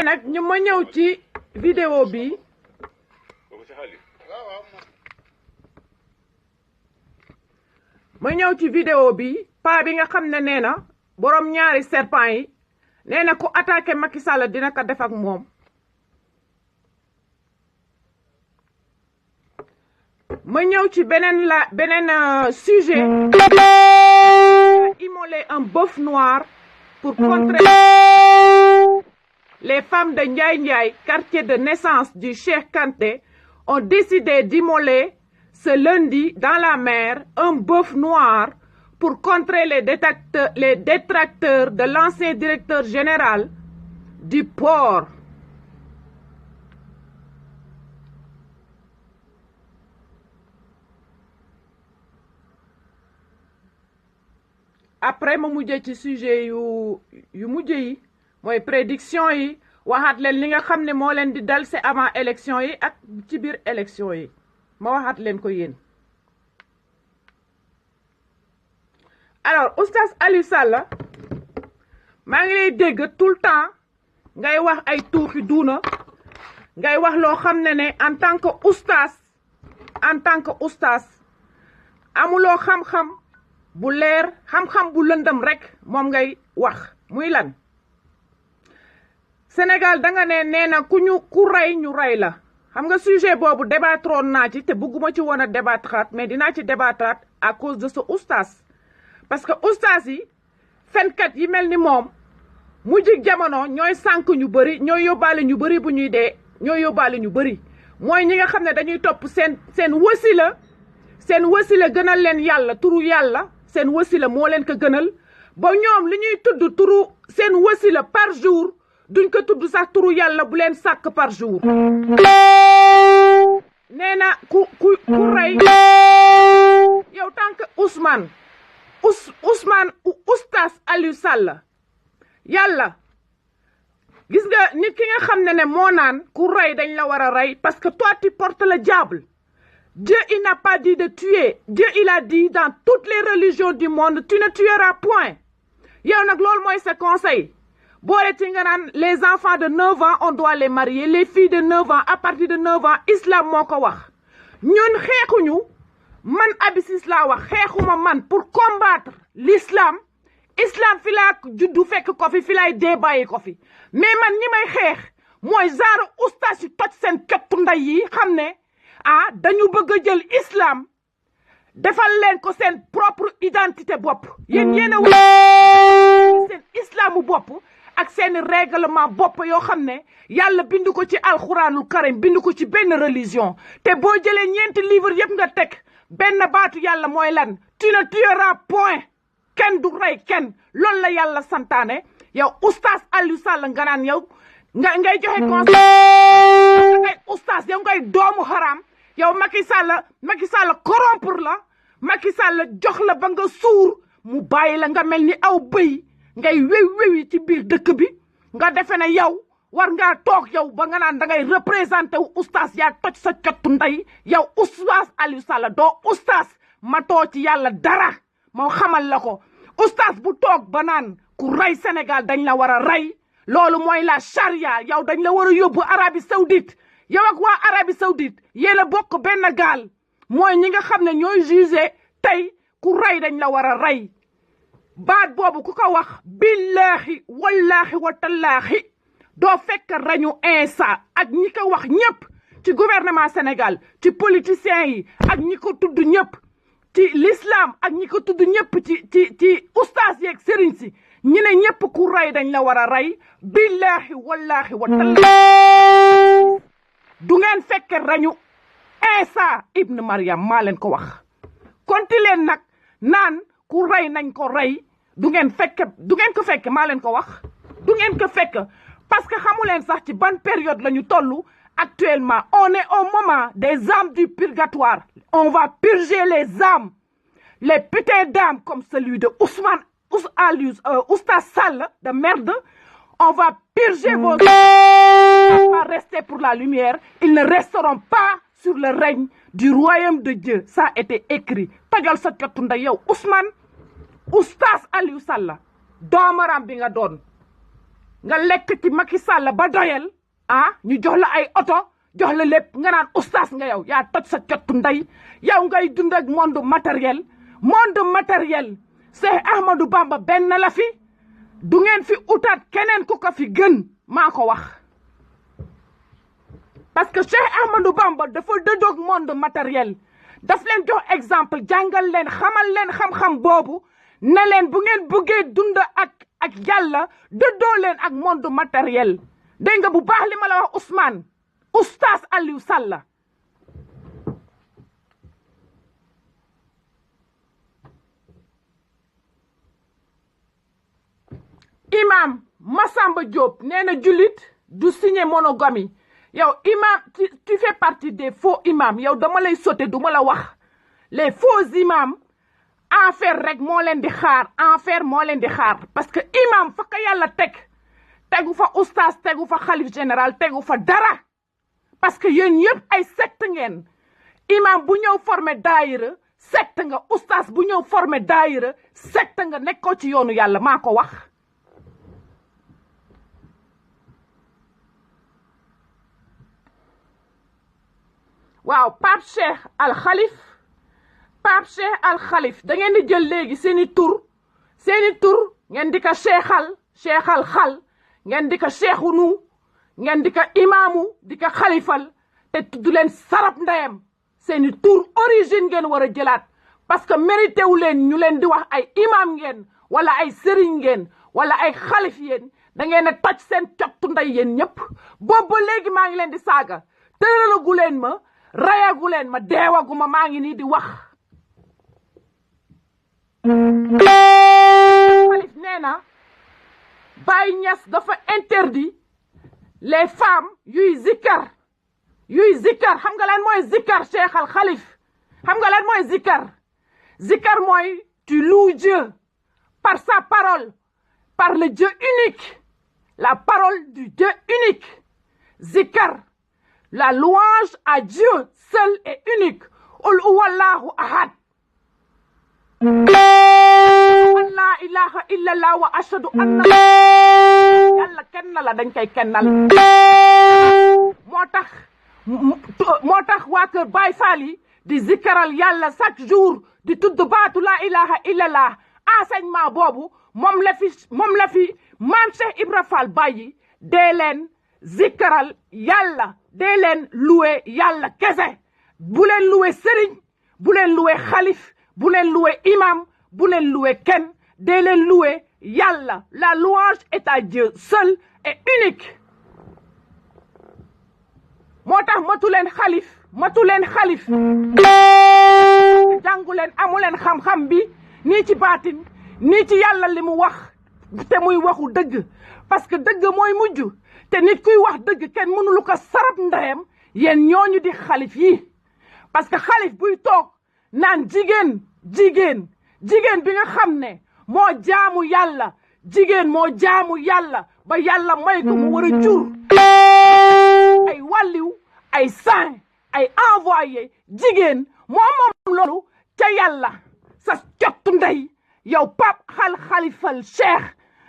nag ñu ma ñëw ci vidéo bi paa bi nga xam ne nee na borom ñaari serpent yi nee na ku attaqué Macky Sall dina ko def ak moom ma ñëw ci beneen sujet immoler un bœuf noir pour contrer les femmes de Ndiaye Ndiaye, quartier de naissance du Cheikh Kanté, ont décidé d'immoler ce lundi dans la mer un bœuf noir pour contrer les détracteurs de l'ancien directeur général du port. Après ma mujjee ci sujet yu mujj yi mooy prédiction yi waxaat leen li nga xam ne moo leen di dal c'est avant élection yi ak ci biir élection yi ma waxaat leen ko yéen. Alors oustaz Aliou Sall maa ngi lay dégg tout le temps ngay wax ay tuuxi duuna ngay wax loo xam ne en tant que oustaz amuloo xam-xam bu leer xam-xam bu lëndëm rek moom ngay wax muy lan Sénégal da nga nee na ku rey ñu rey la xam nga sujet boobu débattroon naa ci te bëgguma ci woon a débattraat mais dinaa ci débattraat à cause de ce oustaz parce que oustaz yi fenkat yi mel ni moom mujj jamono ñooy sànk ñu bëri ñooy yóbbaale ñu bëri bu ñuy dee ñooy yóbbaale ñu bëri mooy ñi nga xam ne dañuy topp seen wasila gënal leen yàlla turu yàlla seen wasila moo leen ko gënal ba ñoom li ñuy tudd turu seen wasila par jour duñ ko tudd sax turu yàlla bu leen sàkk par jour nee na ku rey yow tant que Ousmane oustaz Aliou Sall yàlla gis nga nit ki nga xam ne moo naan ku rey dañ la war a rey parce que toi tu portes le diable. Dieu, il n'a pas dit de tuer. Dieu, il a dit dans toutes les religions du monde, tu ne tueras point. Yow nak lool moy sa conseil. Boole ci nga naan les enfants de 9 ans, on doit les marier. Les filles de 9 ans, à partir de 9 ans, islam moko wax. Ñun xexuñu, man Abisis la wax, xexuma man pour combattre l'islam. Islam fi la juddu fekk ko fi lay débaye ko fi. Mais man ñi may xex moy genre oustaz yu toj sen kettu nday yi xamné dañu bëgg a jël islam defal leen ko seen propre identité bopp yéen yéen a seen islamu bopp ak seen règlement bopp yoo xam ne yàlla bindu ko ci alxuraanul karim bindu ko ci benn religion te boo jëlee ñeenti livre yëpp nga teg benn baatu yàlla mooy lan tu ne tueras point kenn du rey kenn loolu la yàlla santaane yow oustaz Aliou Sall nga naan yow ngay joxe conseil ngay oustaz yow ngay doomu haram yow Macky Sall corrompre la Macky Sall jox la ba nga suur mu bàyyi la nga mel ni aw bëy ngay wewi ci biir dëkk bi nga defe ne yow war ngaa toog yow ba nga naan da ngay représenté wu oustaz yaa toj sa cottu ndey yow oustaz Aliou Sall doo oustaz ma too ci yàlla dara moo xamal la ko oustaz bu toog ba naan ku rey Sénégal dañ la war a rey loolu mooy la charia yow dañ la war a yóbbu Arabie Saoudite yow ak waa Arabie Saoudite yéen a bokk benn gaal mooy ñi nga xam ne ñooy jugé tey ku rey dañ la war a rey baat boobu ku ko wax billaahi wallaahi wa tallaahi doo fekk rañu insa ak ñi ko wax ñëpp ci gouvernement Sénégal ci politiciens yi ak ñi ko tudd ñëpp ci l'islam ak ñi ko tudd ñëpp ci oustaz yeeg sëriñ si ñi ne ñëpp ku rey dañ la war a rey billaahi wallaahi wa tallaahi du ngeen fekke rañu Isa ibn Maryam maa leen ko wax konti leen nag naan ku rey nañ ko rey du ngeen ko fekke maa leen ko wax du ngeen ko fekk parce que xamu leen sax ci ban période la ñu tollu actuellement on est au moment des âmes du purgatoire on va purger les âmes les putains d'âmes comme celui de Oustaz Sall de merde on va purger vos âmes. On va rester pour la lumière. Ils ne resteront pas sur le règne du royaume de Dieu. Ça a été écrit. Tajal sa katunda yow Ousmane Oustaz Aliou Sall doomaram bi nga doon nga lekk ci Macky Sall ba doyal ah ñu jox la ay oto jox la lépp nga naan oustaz nga yow yaa toj sa cottu ndey yow ngay dund ak monde matériel Cheikh Ahmadou Bamba benn la fi du ngeen fi utaat keneen ku ko fi gën maa ko wax parce que Cheikh Ahmadou Bamba dafa dëddoog monde matériel daf leen jox exemple jàngal leen xamal leen xam-xam boobu ne leen bu ngeen bëggee dund ak yàlla dëddoo leen ak monde matériel dégg nga bu baax li ma la wax Ousmane oustaz Aliou Sall imam Massamba Diop nee na jullit du signer monogamie yow imam tu fais partie des faux imams yow dama lay sauter duma la wax les faux imams enfer rek moo leen di xaar enfer moo leen di xaar parce que imam fa ka yàlla tegu fa oustaz tegu fa xalif général tegu fa dara parce que yéen yëpp ay secte ngeen imam bu ñëw formé daayira secte nga oustaz bu ñëw formé daayira secte nga nekkoo ci yoonu yàlla maa ko wax waaw Pape Cheikh Al Khalif da ngeen di jël léegi seeni tur ngeen di ko cheikhal xal ngeen di ko cheikhunu ngeen di ko imaamu di ko xalifal te tudd leen sarab ndeyam seeni tur origine ngeen war a jëlaat parce que mérité wu leen ñu leen di wax ay imam ngeen wala ay sëriñ ngeen wala ay xalif yéen da ngeen a toj seen cottu ndey yéen ñëpp boobu ba léegi maa ngi leen di saaga tëralagu leen ma rayagu leen ma deewagu ma maa ngi nii di wax xalif nee na Baye Niass dafa interdit les femmes yuy zikkar xam nga lan mooy zikkar Cheikh Al Khalif xam nga lan mooy zikkar mooy tu loues Dieu par sa parole par le Dieu unique la parole du Dieu unique zikkar la louange à Dieu seul et unique ul huwallahu ahad an la ilaha illallah wa ashhadu anna yàlla kenn la dañ koy kennal moo tax waa kër Baay Faal yi di zikaral yàlla chaque jour di tudd baatu la ilaha illallah enseignement boobu moom la fi maam Cheikh Ibra Fall bàyyi dee leen zikaral yàlla dee leen loué yàlla kese bu leen loué sëriñ bu leen loué xalif bu leen loué imam bu leen loué kenn dee leen loué yàlla la louange est à Dieu seul et unique moo tax matu leen xalif jàngu leen amu leen xam-xam bi nii ci baatin nii ci yàlla li mu wax te muy waxu dëgg parce que dëgg mooy mujj te nit kuy wax dëgg kenn mënulu ko sarab ndeyam yéen ñooñu di xalif yi parce que xalif buy toog naan jigéen bi nga xam ne moo jaamu yàlla ba yàlla may ko mu war a jur ay wàlliw ay saint ay envoyé jigéen moom loolu ca yàlla sa cottu ndey yow Pape Khalifal Cheikh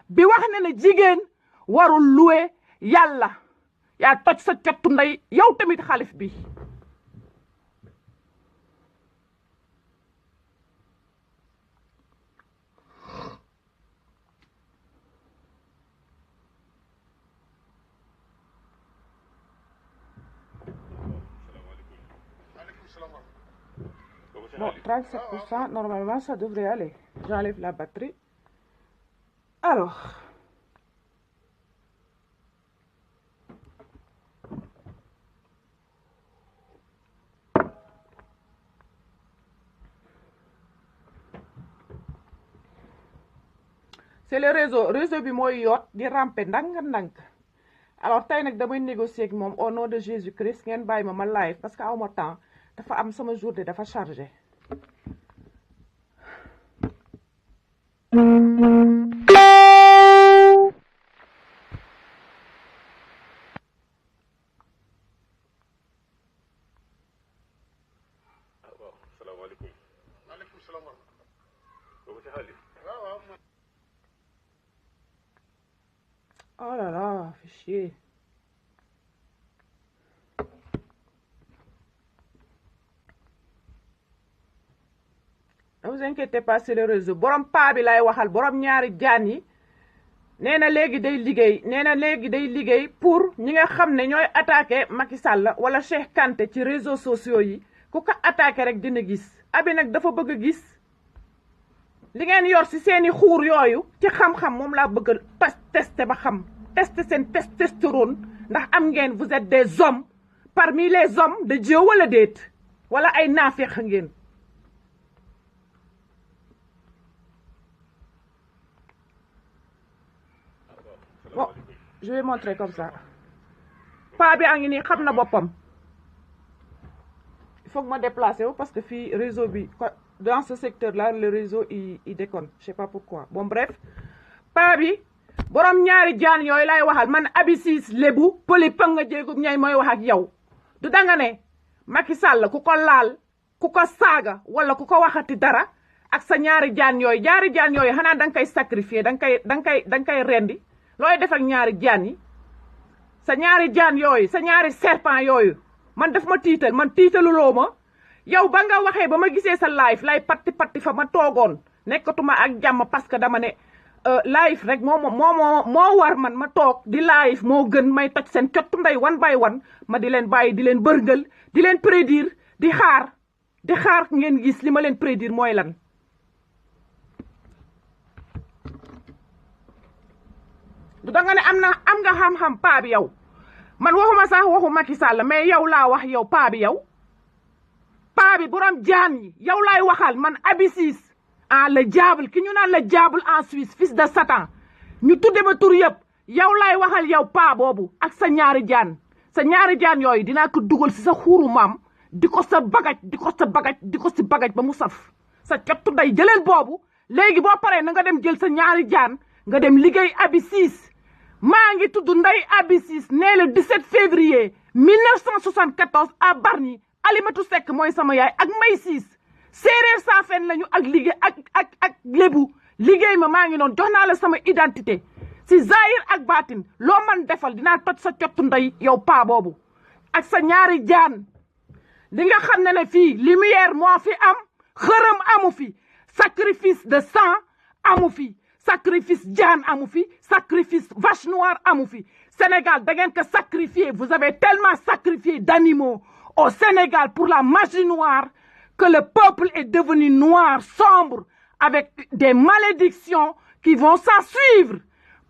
bi wax ne ne jigéen warul loué yàlla yaa toj sa cottu ndey yow tamit xalif bi Bon, 37%, normalement, ça devrait aller. J'enlève la batterie. Alors. C'est le réseau. Réseau bi mooy yoot di ramper ndànk. Alors tey nag damay négocier ak moom au nom de Jésus-Christ ngeen bàyyi ma live parce que aw ma temps dafa am sama journée dafa chargé. Oh là là, fait chier. Ne vous inquiétez pas, c'est le réseau borom paa bi lay waxal borom ñaari jaan yi nee na léegi day liggéey nee na léegi day liggéey pour ñi nga xam ne ñooy attaqué Macky Sall wala Cheikh Kanté ci réseaux sociaux yi ku ko attaqué rek dina gis abi nag dafa bëgg a gis li ngeen yor si seeni xuur yooyu ci xam-xam moom laa bëgg a testé ba xam testé seen testostérone ndax am ngeen vous êtes des hommes parmi les hommes de Dieu wala déet wala ay naafeq ngeen. Bon, je vais montrer comme ça. Pas bien, il n'y a pas. Il faut que je me déplace parce que le réseau, dans ce secteur-là, le réseau, il déconne. Je ne sais pas pourquoi. Bon, bref. Pas bien. Borom ñaari jaan yoy lay waxal man abisis lebu poli panga jéegu ñay moy wax ak yow du danga ne Macky Sall ku ko laal ku ko saaga wala ku ko waxati dara ak sa ñaari jaan yoy xanaa danga koy sacrifier danga koy rendi looy def ak ñaari jaan yi sa ñaari jaan yooyu sa ñaari serpent yooyu man daf ma tiital man tiitaluloo ma yow ba nga waxee ba ma gisee sa live lay patti fa ma toogoon nekkatuma ak jàmm parce que dama ne live rek moo war man ma toog di live moo gën may toj seen cottu ndey one by one ma di leen bàyyi di leen bërngël di leen prédire di xaar ngeen gis li ma leen prédire mooy lan du danga ne am nga xam-xam paa bi yow man waxuma sax waxu Macky Sall mais yow laa wax yow paa bi borom jaan yi yow laay waxal man abisis le diable ki ñu naan le diable en Suisse fils de Satan ñu tudde ma tur yëpp yow laay waxal yow paa boobu ak sa ñaari jaan yooyu dinaa ko dugal si sa xuuru maam di ko sa bagaj ba mu saf sa cottu day jëleel boobu léegi boo paree na nga dem jël sa ñaari jaan nga dem liggéey abisis maa ngi tudd Ndeye Abi Ciss né le 17 février 1974 à Bargny Alimatu Seck mooy sama yaay ak May Ciss séeréer Saafeen lañu ak liggéey ak lébu liggéey maa ngi noonu jox naa la sama identité si zahir ak baatin loo man defal dinaa toj sa cottu ndey yow paa boobu ak sa ñaari jaan li nga xam ne fii lumière moo fi am xërëm amu fi sacrifice de sang amu fi sacrifice jaan amu fi sacrifice vache noire amu fi Sénégal da ngeen ko sacrifié vous avez tellement sacrifié d'animaux au Sénégal pour la magie noire que le peuple est devenu noir sombre avec des malédictions qui vont s'en suivre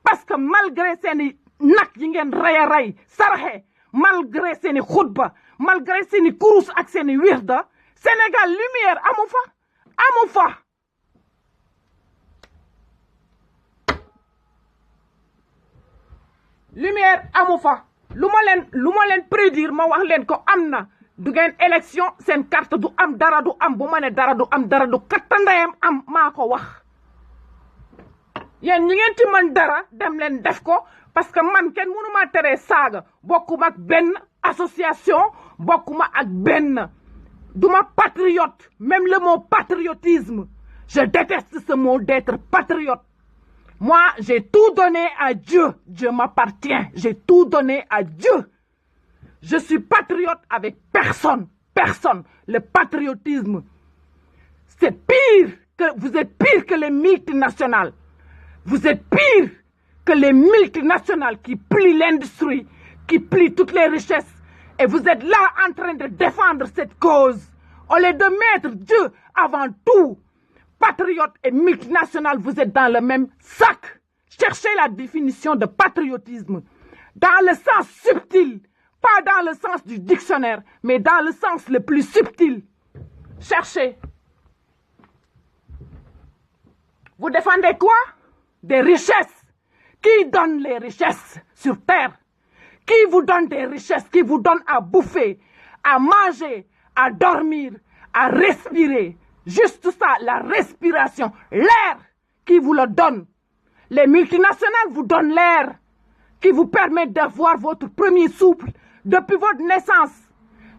parce que malgré seeni nak yi ngeen rey saraxe malgré seeni xutba malgré seeni kurus ak seeni wirda Sénégal lumière amu fa lumière amu fa lu ma leen prédire ma wax leen ko am na du ngeen élection seen carte du am dara du am bu ma ne dara du am dara du kattandayam am maa ko wax yéen ñi ngeen ci mën dara dem leen def ko parce que man kenn mënu maa teree saaga bokkuma ak benn association bokkuma ak benn duma patriote même le mot patriotisme je déteste ce mot d'être patriote. Moi, j'ai tout donné à Dieu. Dieu m'appartient. J'ai tout donné à Dieu. Je suis patriote avec personne. Personne. Le patriotisme, c'est pire que, vous êtes pire que les multinationales. Vous êtes pire que les multinationales qui plient l'industrie, qui plient toutes les richesses. Et vous êtes là en train de défendre cette cause. Au lieu de mettre Dieu avant tout. Patriote et multinational, vous êtes dans le même sac. Cherchez la définition de patriotisme. Dans le sens subtil. Pas dans le sens du dictionnaire, mais dans le sens le plus subtil. Cherchez. Vous défendez quoi? Des richesses. Qui donne les richesses sur terre? Qui vous donne des richesses? Qui vous donne à bouffer, à manger, à dormir, à respirer? Juste ça, la respiration, l'air qui vous le donne. Les multinationales vous donnent l'air qui vous permet d'avoir votre premier souffle depuis votre naissance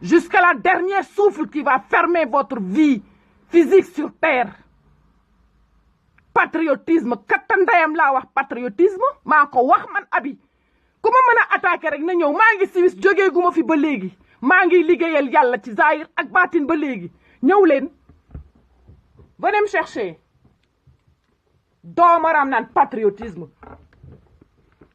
jusqu'à la dernière souffle qui va fermer votre vie physique sur terre. patriotisme katta ndayam laa wax patriotisme maa ko wax man Abi ku ma mën a attaqué rek na ñëw maa ngi Suisse jógee gu ma fi ba léegi maa ngi liggéeyal yàlla ci zahir ak baatin ba léegi ñëw leen venez me chercher doomaram naan patriotisme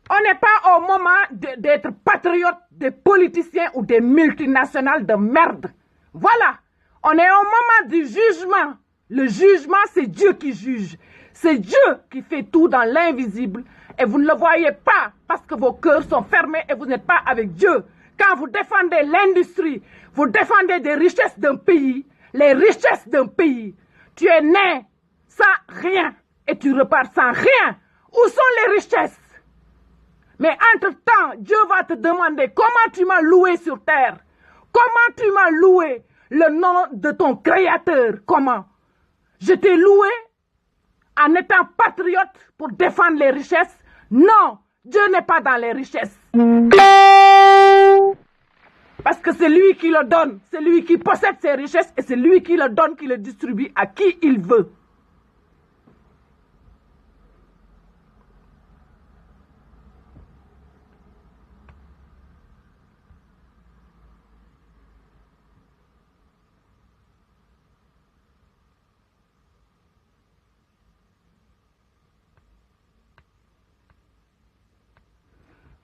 on n'est pas au moment d'être patriote des politiciens ou des multinationales de merde voilà on est au moment du jugement le jugement c'est Dieu qui juge c'est Dieu qui fait tout dans l'invisible et vous ne le voyez pas parce que vos cœurs sont fermés et vous n'êtes pas avec Dieu. Quand vous défendez l'industrie, vous défendez des richesses d'un pays, les richesses d'un pays. Tu es né sans rien et tu repars sans rien. Où sont les richesses? Mais entre-temps, Dieu va te demander comment tu m'as loué sur terre. Comment tu m'as loué le nom de ton créateur? Comment? Je t'ai loué en étant patriote pour défendre les richesses? Non, Dieu n'est pas dans les richesses. Parce que c'est lui qui le donne, c'est lui qui possède ses richesses et c'est lui qui le donne, qui le distribue à qui il veut.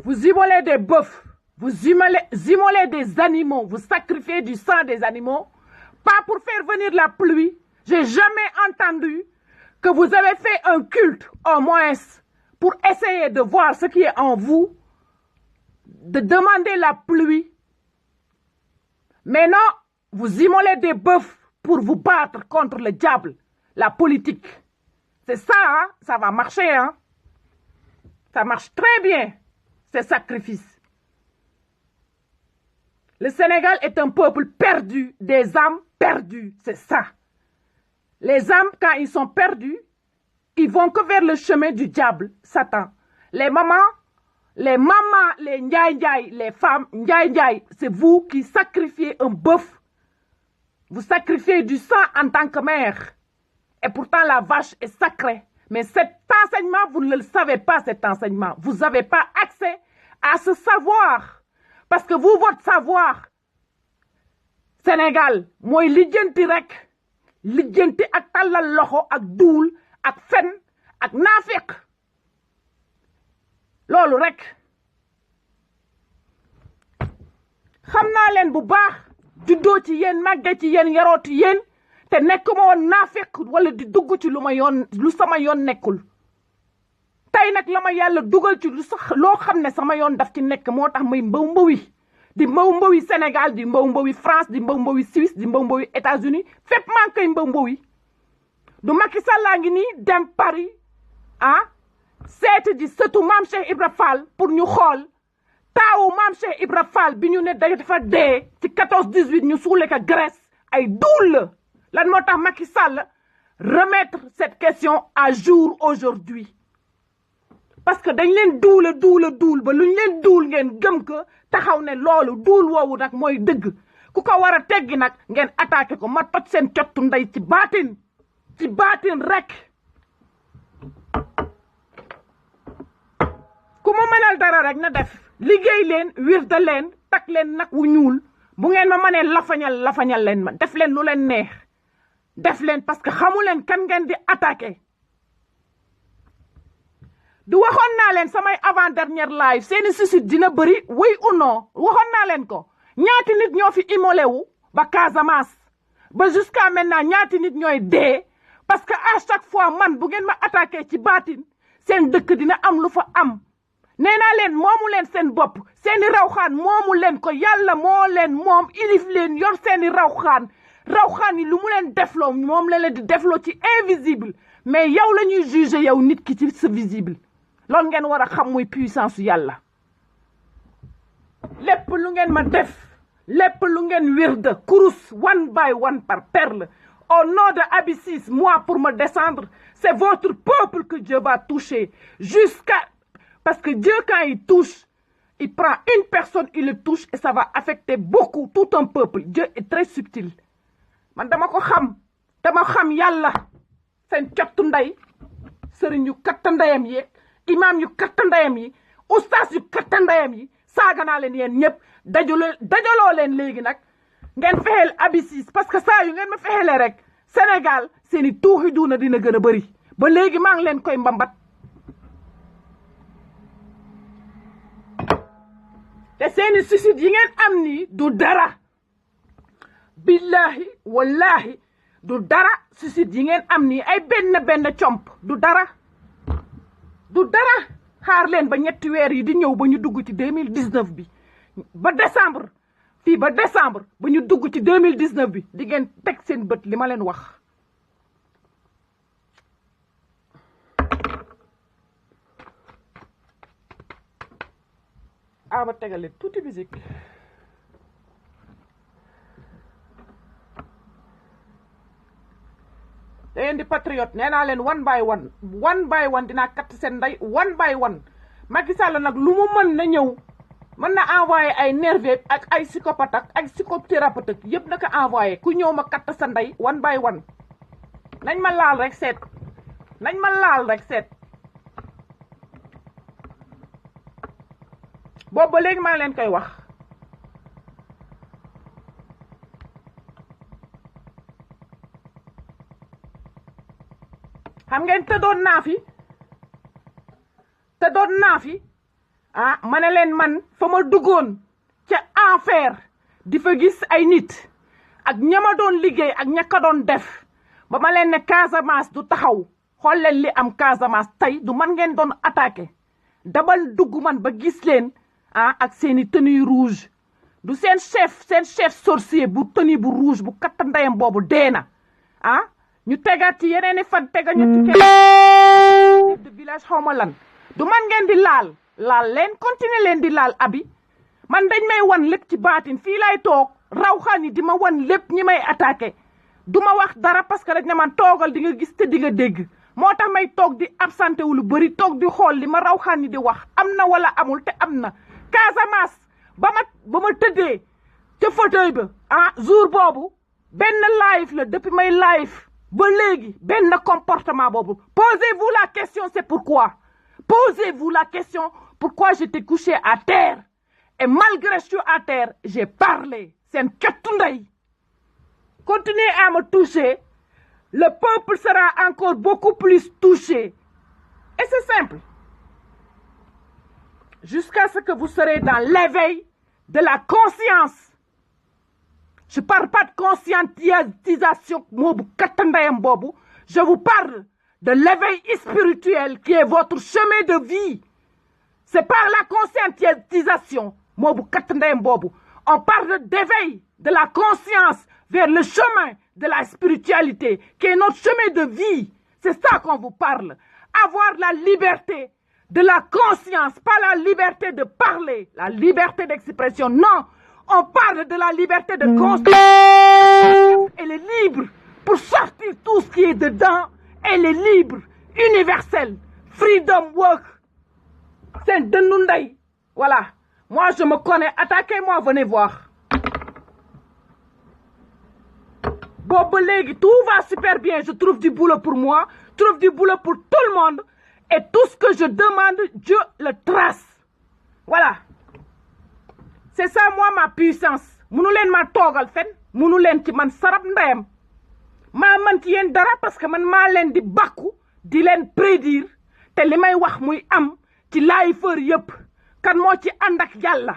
Vous immolez des bœufs, vous immolez des animaux, vous sacrifiez du sang des animaux, pas pour faire venir la pluie. J'ai jamais entendu que vous avez fait un culte, au moins, pour essayer de voir ce qui est en vous, de demander la pluie. Mais non, vous immolez des bœufs pour vous battre contre le diable, la politique. C'est ça, hein? Ça va marcher, hein? Ça marche très bien. Ces sacrifices. Le Sénégal est un peuple perdu, des âmes perdues, c'est ça. Les âmes, quand ils sont perdus, ils vont que vers le chemin du diable, Satan. Les mamans, les ndiaye, les femmes ndiaye, c'est vous qui sacrifiez un bœuf. Vous sacrifiez du sang en tant que mère. Et pourtant la vache est sacrée. Mais cet enseignement, vous ne le savez pas, cet enseignement. Vous n'avez pas accès à ce savoir. Parce que vous, votre savoir, Sénégal, moi, lidjenti rek, lidjenti ak talal loxo, ak doul, ak fen, ak nafik. Lolu rek. Xamna len bu baax, juddo ci yeen, magge ci yeen, yaro ci yeen, te nekkuma woon naafeq wala di dugg ci lu sama yoon nekkul tey nag la ma yàlla dugal ci lu sax loo xam ne sama yoon daf ci nekk moo tax may mbaw mbawi di mbaw mbawi Sénégal di mbaw mbawi France di mbaw mbawi Suisse di mbaw mbawi États-Unis fépp maa ngi koy mbaw mbawi du Macky Sall ngi nii dem Paris ah seeti ji sëtu Maam Cheikh Ibra Fall pour ñu xool taawu Maam Cheikh Ibra Fall bi ñu ne dafa dee ci 14-18 ñu suule ko Grèce ay duul la lan moo tax Macky Sall remettre cette question à jour aujourd'hui parce que dañ leen duul ba luñ leen duul ngeen gëm ko taxaw ne loolu duul woowu nag mooy dëgg ku ko war a teggi nag ngeen attaqué ko ma toj seen cottu ndey ci baatin rek ku ma mënal dara rek na def liggéey leen wirda leen tak leen nag wu ñuul bu ngeen ma mënee lafañal leen ma def leen lu leen neex def leen parce que xamu leen kan ngeen di attaqué du waxoon naa leen samay avant dernière live seeni suicide dina bëri oui ou non waxoon naa leen ko ñaati nit ñoo fi immolé wu ba Casamance ba jusqu'à maintenant ñaati nit ñooy dee parce que à chaque fois man bu ngeen ma attaqué ci baatin seen dëkk dina am lu fa am nee naa leen moomu leen seen bopp seeni rawxaan moomu leen ko yàlla moo leen moom ilif leen yor seeni rawxaan yi lu mu leen defloo moom la leen di defloo ci invisible mais yow la ñuy juger yow nit ki ci sa visible loolu ngeen war a xam muy puissance yàlla lépp lu ngeen ma def lépp lu ngeen wirde kurus one by one par perle au nom de Abyssis moi pour me descendre c'est votre peuple que Dieu va toucher parce que Dieu quand il touche il prend une personne il le touche et ça va affecter beaucoup tout un peuple Dieu est très subtil man dama xam yàlla seen cottu ndey sëriñ yu kattandayam yi imaam yu kattandayam yi ustaas yu kattandayam yi saaga naa leen yéen ñëpp dajaloo leen léegi nag ngeen fexeel abisis parce que saa yu ngeen ma fexeele rek Sénégal seeni tuuxi duuna dina gën a bëri ba léegi maa ngi leen koy mbambat te seeni suicide yi ngeen am nii du dara billahi wallahi du dara suicide yi ngeen am nii ay benn comp du dara xaar leen ba ñetti weer yi di ñëw ba ñu dugg ci 2019 bi ba décembre fii ba décembre ba ñu dugg ci 2019 bi di ngeen teg seen bët li ma leen wax ama tegale tuuti musique da ngeen di patriote nee naa leen one by one dinaa katt seen ndey one by one Macky Sall nag lu mu mën na ñëw mën na envoyé ay nerveux ak ay psychopathe ak ay psychothérapeute yëpp na ko envoyé ku ñëw ma katt sa ndey one by one nañ ma laal rek seet boobu ba léegi maa ngi leen koy wax xam ngeen tëddoon naa fi ah ma ne leen man fa ma duggoon ca enfer di fa gis ay nit ak ña ma doon liggéey ak ña ka doon def ba ma leen ne Casamance du taxaw xool leen li am Casamance tey du man ngeen doon attaqué dabal dugg man ba gis leen ah ak seeni tenue rouge du seen chef sorcier bu tenue bu rouge bu katta ndeyam boobu dee na ah ñu tegaat ci yeneen i fan tega ñu ci de village xaw ma lan du man ngeen di laal leen continuer leen di laal abi man dañ may wan lépp ci baatin fii lay toog raw xaan yi di ma wan lépp ñi may attaqué du ma wax dara parce que dañ ne man toogal di nga gis te di nga dégg moo tax may toog di absenté wu lu bëri toog di xool li ma raw xaan yi di wax am na wala amul te am na Casamance ba ma tëddee ca fauteuil ba ah jour boobu benn live la depuis may live ba léegi benn comportement boobu posez-vous la question c'est pourquoi posez-vous la question pourquoi j'étais couché à terre et malgré je suis à terre j'ai parlé seen kettu ndey continuez à me toucher le peuple sera encore beaucoup plus touché et c'est simple jusqu'à ce que vous serez dans l'éveil de la conscience. Je ne parle pas de conscientisation, je vous parle de l'éveil spirituel qui est votre chemin de vie. C'est par la conscientisation. On parle d'éveil de la conscience vers le chemin de la spiritualité qui est notre chemin de vie. C'est ça qu'on vous parle. Avoir la liberté de la conscience, pas la liberté de parler, la liberté d'expression. Non, on parle de la liberté de conscience. Elle est libre pour sortir tout ce qui est dedans. Elle est libre, universelle. Freedom work. C'est de Nunday. Voilà. Moi, je me connais. Attaquez-moi, venez voir. Bobo Légui, tout va super bien. Je trouve du boulot pour moi. Je trouve du boulot pour tout le monde. Et tout ce que je demande, Dieu le trace. Voilà. C'est ça, moi, ma puissance. Munu len ma togal fen. Munu len ci man sarab ndayam. Ma man ci yeen dara parce que man ma len di bakku, di len prédire. Te limay wax muy am ci laayfeur yépp. Kan mo ci ànd ak Yàlla.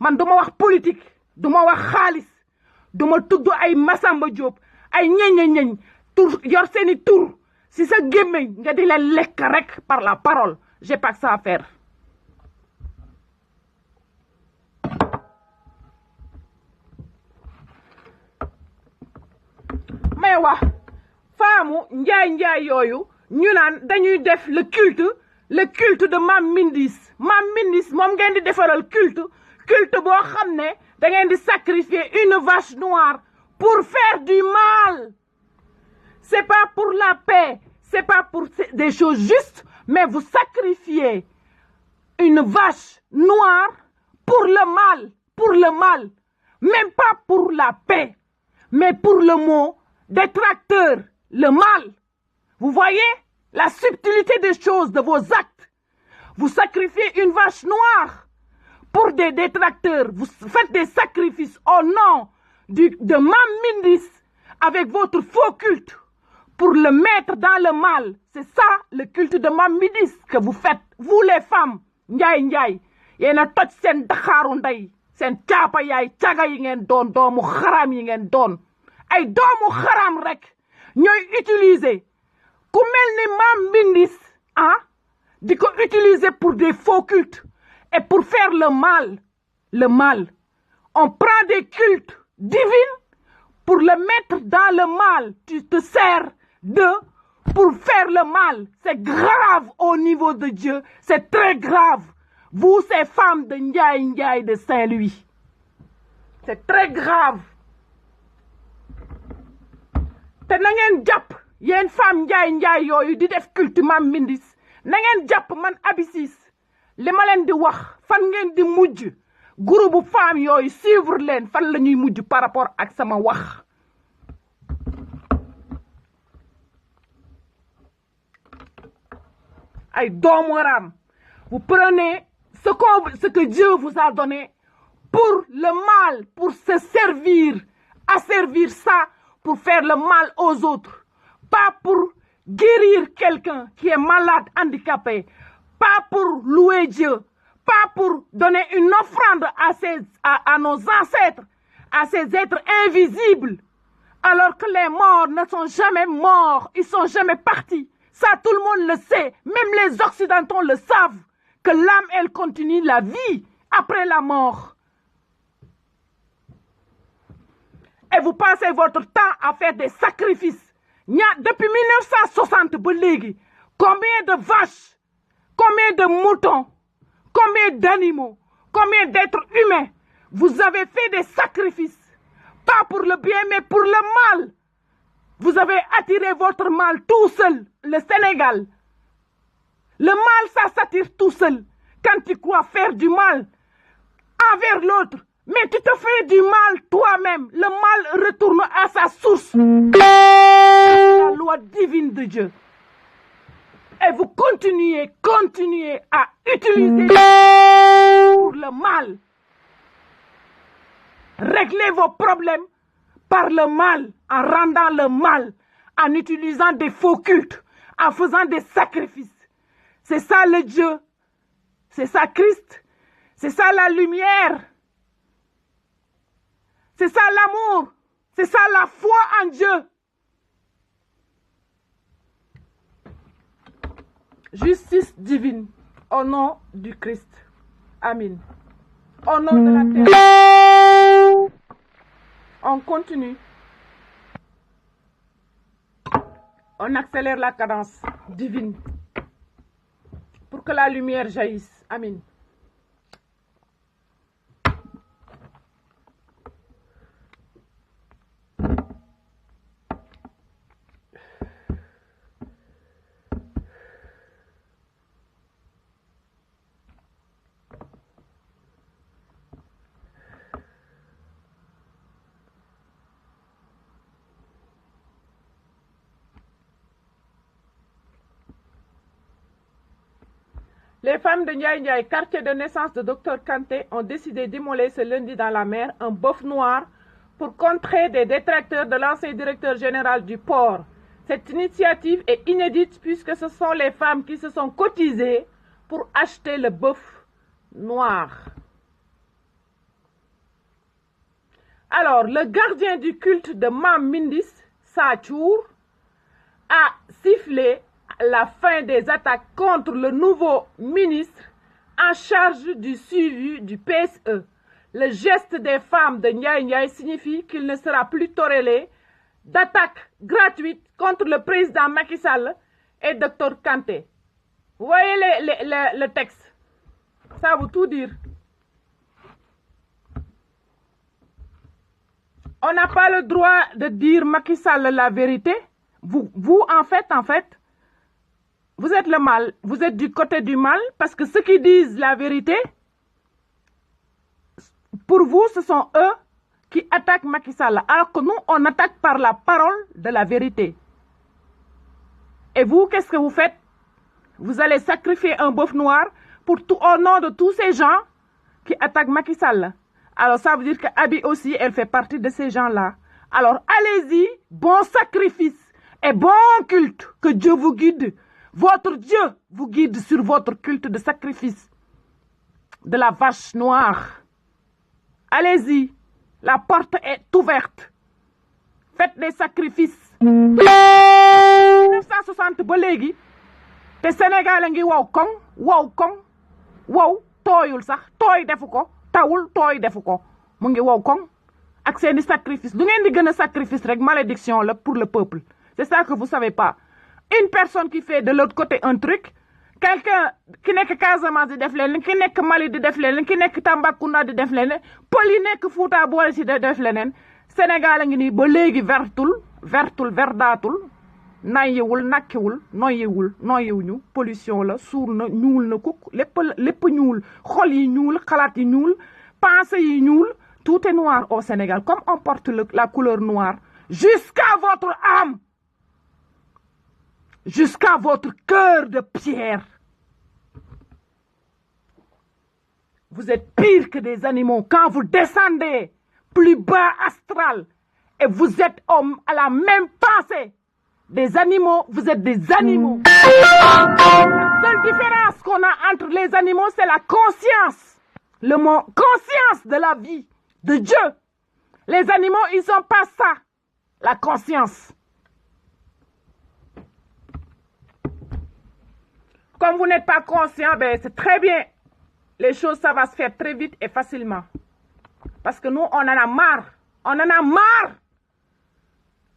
Man duma wax politique, duma wax xaalis, duma tuddu ay Massamba Diop, ay ñeñ tur yor seeni tur. Si ça gémmeñ nga di leen lekk rek par la parole, j'ai pas que ça à faire. Mais wax faamu njaay yooyu ñu naan dañuy def le culte de Mame Mindis. Mame Mindis moom ngeen di defaral culte boo xam ne da ngeen di sacrifier une vache noire pour faire du mal. C'est pas pour la paix, c'est pas pour des choses justes, mais vous sacrifiez une vache noire pour le mal, même pas pour la paix, mais pour le mot détracteur, le mal. Vous voyez la subtilité des choses, de vos actes. Vous sacrifiez une vache noire pour des détracteurs. Vous faites des sacrifices au nom de Mame Mindis avec votre faux culte pour le mettre dans le mal. C'est ça le culte de Mame Mindis que vous faites. Vous les femmes, Ndiaye Ndiaye, yéena toj sen daxaaru ndey, sen caapa yaay caga yi ngeen doon, doomu xaram yi ngeen doon. Ay doomu xaram rek ñooy utiliser ku mel ni Mame Mindis di ko utiliser pour des faux cultes et pour faire le mal. Le mal. On prend des cultes divins pour le mettre dans le mal. Tu te sers d'eux pour faire le mal. C'est grave au niveau de Dieu. C'est très grave. Vous, ces femmes de Ndiaye Ndiaye de Saint-Louis. C'est très grave. Te na ngeen jàpp yéen femme Ndiaye Ndiaye yooyu di def culte Mame Mindis. Na ngeen jàpp man Aby Ciss li ma leen di wax fan ngeen di mujj. Groupe femme yooyu suivre leen fan la ñuy mujj par rapport ak sama wax. Ay doomu ram. Vous prenez ce que Dieu vous a donné pour le mal, pour se servir, asservir ça pour faire le mal aux autres. Pas pour guérir quelqu'un qui est malade, handicapé. Pas pour louer Dieu. Pas pour donner une offrande à nos ancêtres, à ces êtres invisibles. Alors que les morts ne sont jamais morts, ils sont jamais partis. Ça, tout le monde le sait. Même les Occidentaux le savent. Que l'âme, elle continue la vie après la mort. Et vous passez votre temps à faire des sacrifices. Depuis 1960, combien de vaches, combien de moutons, combien d'animaux, combien d'êtres humains, vous avez fait des sacrifices. Pas pour le bien, mais pour le mal. Vous avez attiré votre mal tout seul, le Sénégal. Le mal, ça s'attire tout seul. Quand tu crois faire du mal envers l'autre, mais tu te fais du mal toi-même. Le mal retourne à sa source. La loi divine de Dieu. Et vous continuez à utiliser pour le mal. Réglez vos problèmes par le mal, en rendant le mal, en utilisant des faux cultes, en faisant des sacrifices. C'est ça le Dieu. C'est ça Christ. C'est ça la lumière. C'est ça l'amour. C'est ça la foi en Dieu. Justice divine au nom du Christ. Amen. Au nom de la terre. On continue. On accélère la cadence divine pour que la lumière jaillisse. Amen. Les femmes de Ndiaye Ndiaye, quartier de naissance de Dr Kanté, ont décidé d'immoler ce lundi dans la mer un bœuf noir pour contrer des détracteurs de l'ancien directeur général du port. Cette initiative est inédite puisque ce sont les femmes qui se sont cotisées pour acheter le bœuf noir. Alors, le gardien du culte de Mame Mindis, Sachour, a sifflé la fin des attaques contre le nouveau ministre en charge du suivi du PSE. Le geste des femmes de Ndiaye Ndiaye signifie qu'il ne sera plus tolléré d'attaques gratuites contre le président Macky Sall et Dr Kanté. Vous voyez le texte. Ça veut tout dire. On n'a pas le droit de dire Macky Sall la vérité. Vous en fait, vous êtes le mal, vous êtes du côté du mal, parce que ceux qui disent la vérité, pour vous, ce sont eux qui attaquent Macky Sall, alors que nous, on attaque par la parole de la vérité. Et vous, qu'est-ce que vous faites? Vous allez sacrifier un bœuf noir au nom de tous ces gens qui attaquent Macky Sall. Alors ça veut dire que Abi aussi, elle fait partie de ces gens-là. Alors allez-y, bon sacrifice et bon culte, que Dieu vous guide. Votre Dieu vous guide sur votre culte de sacrifice de la vache noire. Allez-y, la porte est ouverte. Faites des sacrifices. 1960 ba léegi te Sénégal a ngi wow koŋ wow tooyul sax tooy defu ko tawul tooy defu ko mu ngi wow koŋ ak seeni sacrifice lu ngeen di gën a sacrifice rek malédiction la pour le peuple. C'est ça que vous savez pas. Une personne qui fait de l'autre côté un truc, quelqu'un qui nekk Casamance di def leen ki nekk Mali di def leen ki nekk Tambacounda di def leen pël yi nekk Fouta boole si def leneen Sénégal a ngi nii ba léegi verdaatul nayiwul nakkiwul noyiwuñu pollution la suur na ñuul na kuk lépp ñuul xol yi ñuul xalaat yi ñuul pensée yi ñuul tout est noir au Sénégal comme on porte la couleur noire jusqu'à votre âme, jusqu'à votre cœur de pierre. Vous êtes pire que des animaux quand vous descendez plus bas astral et vous êtes à la même pensée des animaux, vous êtes des animaux. La seule différence qu'on a entre les animaux, c'est la conscience. Le mot conscience de la vie, de Dieu. Les animaux, ils n'ont pas ça, la conscience. Comme vous n'êtes pas conscient, ben c'est très bien. Les choses, ça va se faire très vite et facilement. Parce que nous, on en a marre. On en a marre.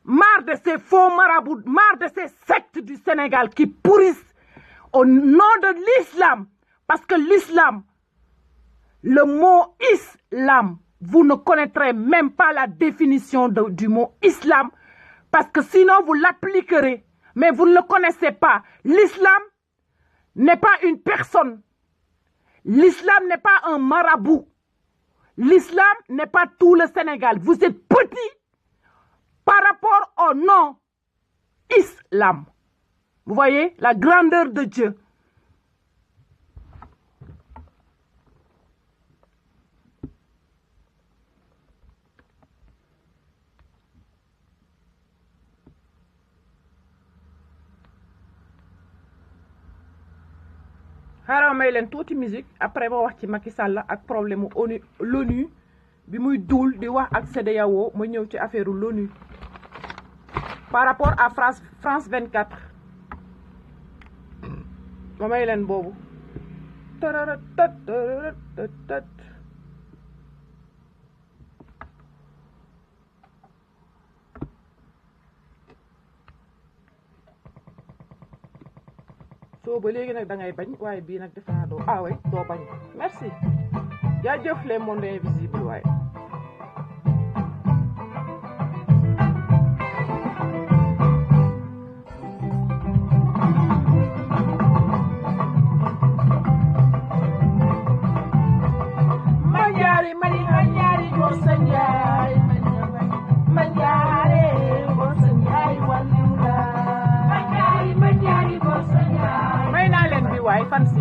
Marre de ces faux marabouts, marre de ces sectes du Sénégal qui pourrissent au nom de l'islam. Parce que l'islam, le mot islam, vous ne connaîtrez même pas la définition du mot islam. Parce que sinon, vous l'appliquerez. Mais vous ne le connaissez pas. L'islam n'est pas une personne. L'islam n'est pas un marabout. L'islam n'est pas tout le Sénégal. Vous êtes petit par rapport au nom islam. Vous voyez la grandeur de Dieu. xaaral may leen tuuti musique après ma wax ci Macky Sall ak problème mu l'ONU bi muy duul di wax ak CEDEAO ma ñëw ci affaire l'ONU par rapport à France 24 ma may leen boobu soo ba léegi nag da ngay bañ waaye bii nag defe naa doo way doo bañ merci jaajëf les mondes invisibles waaye fancy.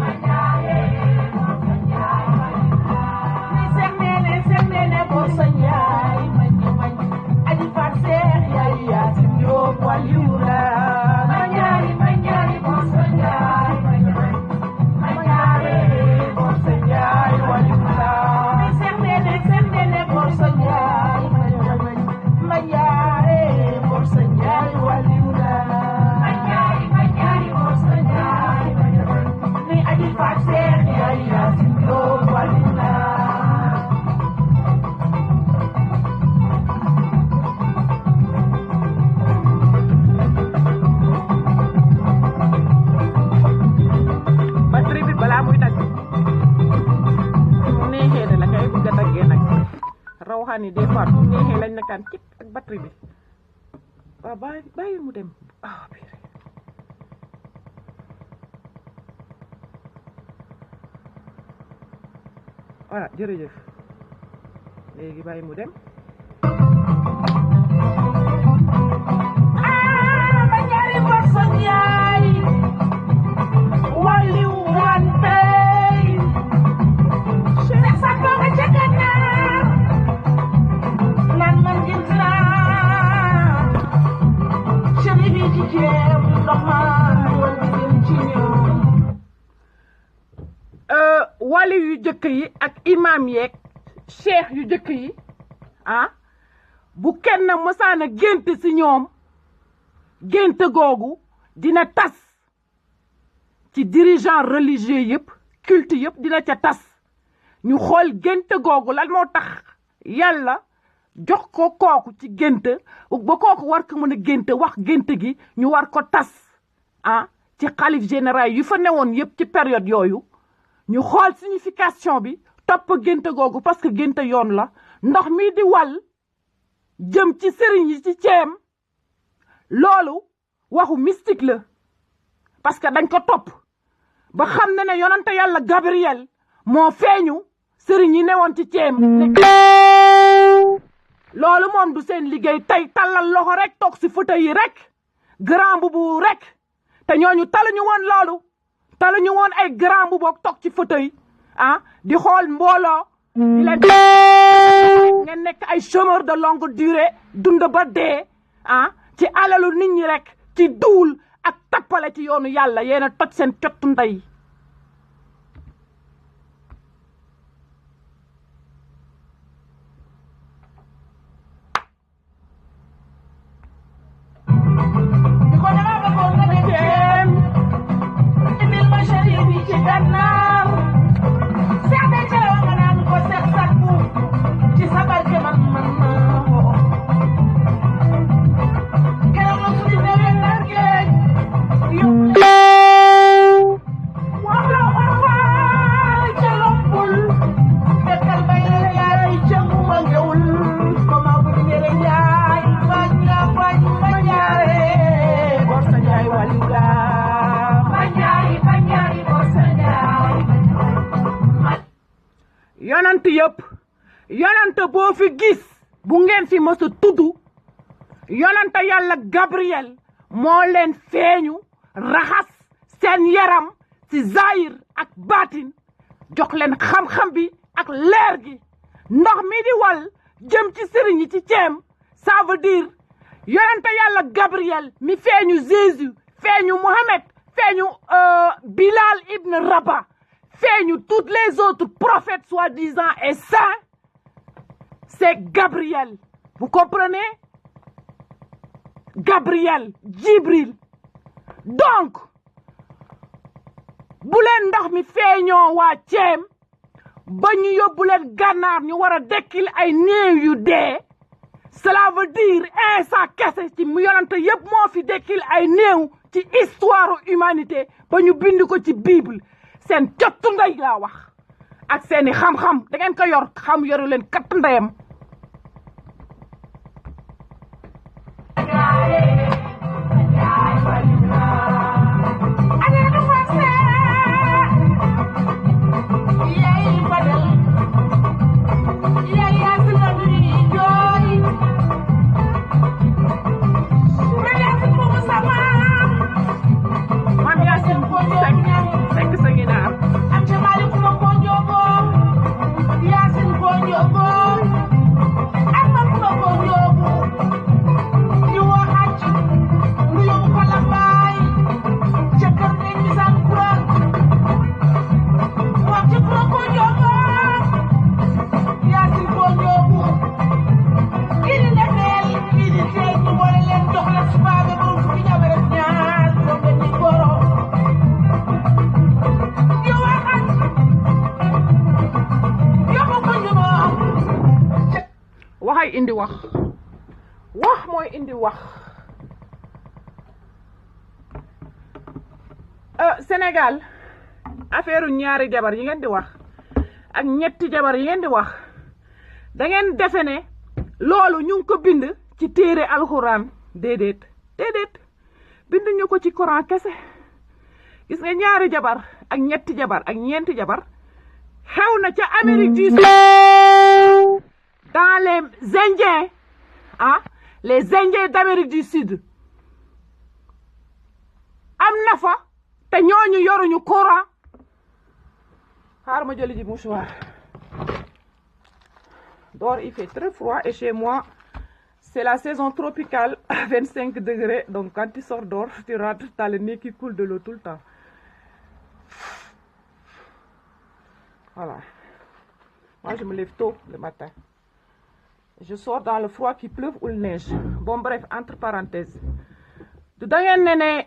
Rawhani des fois bu neexee lañ nakaan cip ak batterie bi waaw bàyyi mu dem voilà jërëjëf léegi bàyyi mu dem ma ñaari wali yu jëkk yi ak imam yeeg cheikh yu jëkk yi ah bu kenn mësaan a gént ci ñoom gént googu dina tas ci dirigeant religieux yëpp culte yëpp dina ca tas ñu xool gént googu lan moo tax yàlla jox ko kooku ci gént ba kooku war ko mën a gént wax gént gi ñu war ko tas ah ci xalif général yu fa newoon yëpp ci période yooyu ñu xool signification bi topp gént googu parce que gént yoon la ndox mi di wal jëm ci sëriñ yi ci ceem loolu waxu mystique la parce que dañ ko topp ba xam ne ne yonante yàlla Gabriel moo feeñu sëriñ yi newoon ci ceem loolu moom du seen liggéey tey tallal loxo rek toog si fauteuil yi rek grand boubou rek te ñooñu taluñu woon loolu taluñu woon ay grand boubou toog ci fauteuil ah di xool mbooloo di leen ngeen nekk ay chômeur de longue durée dund ba dee ah ci alalu nit ñi rek ci duul ak tappale ci yoonu yàlla yéen a toj seen cottu ndey yonent yëpp yonent boo fi gis bu ngeen fi mës a tudd yonent yàlla Gabriel moo leen feeñu raxas seen yaram ci zahir ak baatin jox leen xam-xam bi ak leer gi ndox mi di wal jëm ci sëriñ yi ci ceem ça veut dire yonent yàlla Gabriel mi feeñu Jésus feeñu Mohamed feeñu Bilal ibn Rabah feeñu toutes les autres prophètes soi-disant et saints c'est Gabriel vous comprenez Gabriel Jibril donc bu leen ndox mi feeñoo waa ceem ba ñu yóbbu leen gànnaar ñu war a dekkil ay néew yu dee cela veut dire Isa kese ci mu yonante yëpp moo fi dekkil ay néew ci histoire humanité ba ñu bind ko ci Bible seen cottu ndey laa wax ak seeni xam-xam da ngeen ko yor xam yoru leen katt ndeyam waxay indi wax mooy indi wax Sénégal affaire ñaari jabar yi ngeen di wax ak ñetti jabar yi ngeen di wax da ngeen defe ne loolu ñu ngi ko bind ci téere alxuraan déedéet bind ñu ko ci Coran kese gis nga ñaari jabar ak ñetti jabar ak ñeenti jabar xew na ca Amérique du Sud dans les Indiens les Indiens d'Amérique du Sud am na fa te ñooñu yoruñu Coran xaar ma jëli ji mouchoir dehors il fait très froid et chez moi c'est la saison tropicale à 25 degrés donc quand tu sors dehors tu rentres t'as le nez qui coule de l'eau tout le temps Voilà. Moi, je me lève tôt le matin. Je sors dans le froid, qu'il pleuve ou il neige. Bon, bref, entre parenthèses. Da ngeen ne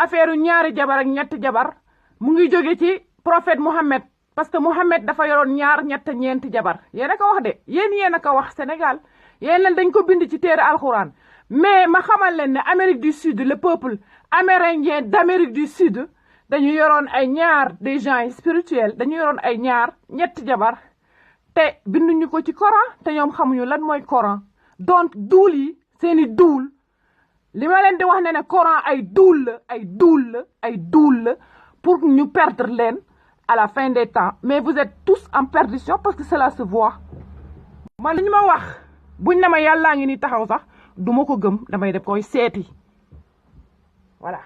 affaire ñaari jabar ak ñetti jabar mu ngi jóge ci prophète Mohammed parce que Mohammed dafa yoroon ñaar ñett ñeenti jabar yéen a ko wax de yéen a ko wax Sénégal yéen leen dañ ko bind ci téere alxuraan mais ma xamal leen ne Amérique du Sud le peuple amérindien d'Amérique du Sud dañu yoroon ay ñaar des gens spirituels dañu yoroon ay ñaar ñetti jabar te binduñu ko ci Coran te ñoom xamuñu lan mooy Coran donc duul yi seeni duul li ma leen di wax ne Coran ay duul la pour ñu perdre leen à la fin des temps mais vous êtes tous en perdition parce que cela se voit man li ñu ma wax buñ ne ma yàllaa ngi ni taxaw sax du ma ko gëm damay def koy seeti voilà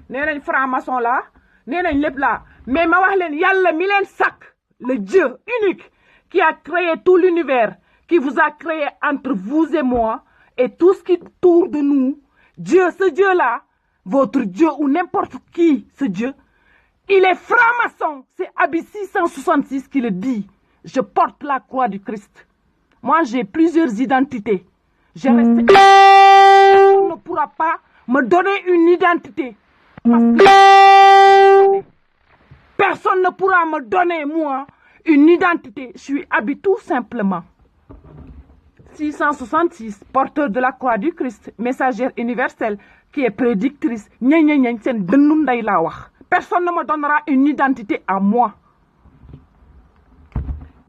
nee nañ franc-maçon la nee nañ lépp la mais ma wax leen yàlla mi leen sàkk le Dieu unique qui a créé tout l'univers qui vous a créé entre vous et moi et tout ce qui tourne de nous, Dieu, ce Dieu-là, votre Dieu ou n'importe qui, ce Dieu, il est franc-maçon. C'est Abi 666 qui le dit. Je porte la croix du Christ. Moi, j'ai plusieurs identités. J'ai resté... On ne pourra pas me donner une identité. Parce que personne ne pourra me donner, moi, une identité. Je suis Abi tout simplement. 666, porteur de la croix du Christ, messagère universelle, qui est prédictrice. Personne ne me donnera une identité à moi.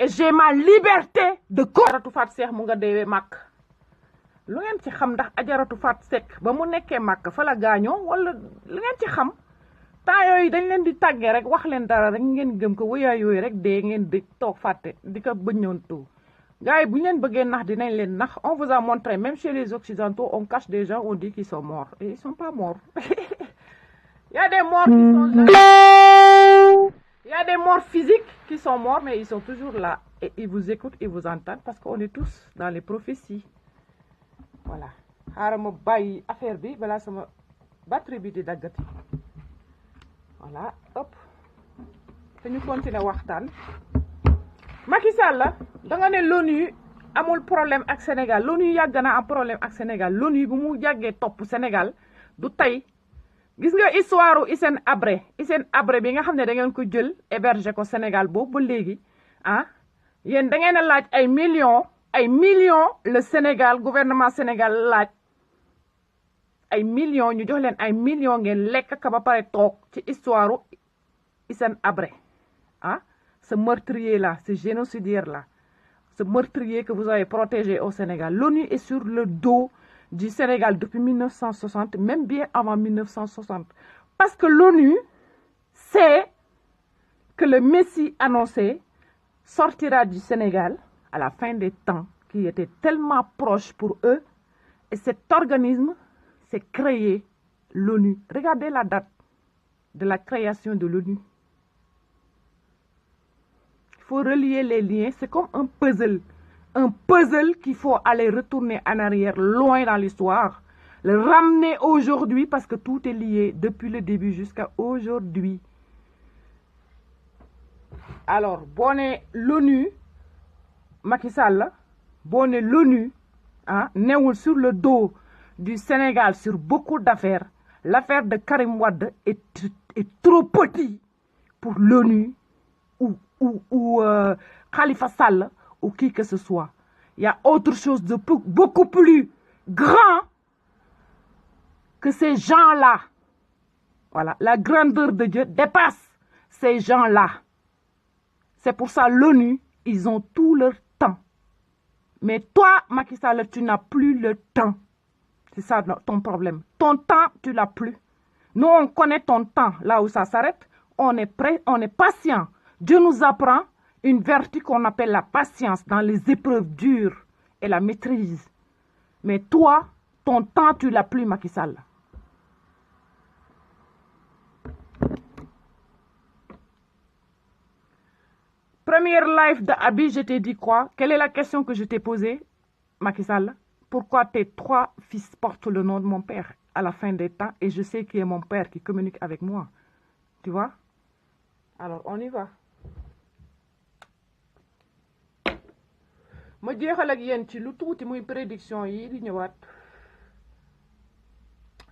Et j'ai ma liberté de corps. Ajaratu Fat Seck mu nga deewee màkk lu ngeen ci xam ndax Ajaratu Fat Seck ba mu nekkee màkk fa la gaañoo wala lu ngeen ci xam temps yooyu dañ leen di tàggee rek wax leen dara rek ngeen gëm ko wëyaay yooyu rek dee ngeen di toog fàtte di ko bëññoontu gars yi bu ñu leen bëggee nax dinañ leen nax on vous a montré même chez les occidentaux on cache des gens on dit qu'ils sont morts et ils sont pas morts il y a des morts qui sont là. Il y a des morts physiques qui sont morts mais ils sont toujours là et ils vous écoutent ils vous entendent parce qu'on est tous dans les prophéties voilà xaaral ma bàyyi affaire bi balaa sama batterie bi di daggati voilà hop te ñu continuer waxtaan Macky Sall da nga ne l'ONU amul problème ak Sénégal l'ONU yàgg na am problème ak Sénégal l'ONU bu mu yàggee topp Sénégal du tey gis nga histoire Hissène Habré bi nga xam ne da ngeen ko jël héberger ko Sénégal boobu ba léegi ah yéen da ngeen a laaj ay millions le Sénégal gouvernement Sénégal laaj ay millions ñu jox leen ay millions ngeen lekk ka ba pare toog ci histoire Hissène Habré ah ce meurtrier là ce génocidaire là ce meurtrier que vous avez protégé au Sénégal l'ONU est sur le dos du Sénégal depuis 1960 même bien avant 1960 parce que l'ONU sait que le Messie annoncé sortira du Sénégal à la fin des temps qui était tellement proche pour eux et cet organisme s'est créé l'ONU. Regardez la date de la création de l'ONU. Il faut relier les liens, c'est comme un puzzle qu'il faut aller retourner en arrière loin dans l'histoire, le ramener aujourd'hui parce que tout est lié depuis le début jusqu'à aujourd'hui. Alors, bonne l'ONU, Macky Sall, bonne l'ONU, hein, n'est sur le dos du Sénégal sur beaucoup d'affaires. L'affaire de Karim Wade est trop petit pour l'ONU ou Khalifa Sall ou qui que ce soit. Il y a autre chose de beaucoup plus grand que ces gens-là. Voilà, la grandeur de Dieu dépasse ces gens-là. C'est pour ça l'ONU, ils ont tout leur temps. Mais toi, Macky Sall, tu n'as plus le temps. C'est ça ton problème. Ton temps, tu l'as plus. Nous, on connaît ton temps, là où ça s'arrête. On est prêt, on est patient. Dieu nous apprend une vertu qu'on appelle la patience dans les épreuves dures et la maîtrise. Mais toi, ton temps, tu l'as plus, Macky Sall. Première live de Abi, je t'ai dit quoi? Quelle est la question que je t'ai posée, Macky Sall? Pourquoi tes 3 fils portent le nom de mon père à la fin des temps et je sais qui est mon père qui communique avec moi? Tu vois? Alors, on y va. ma jeexal ak yéen ci lu tuuti muy prédiction yi di ñëwaat.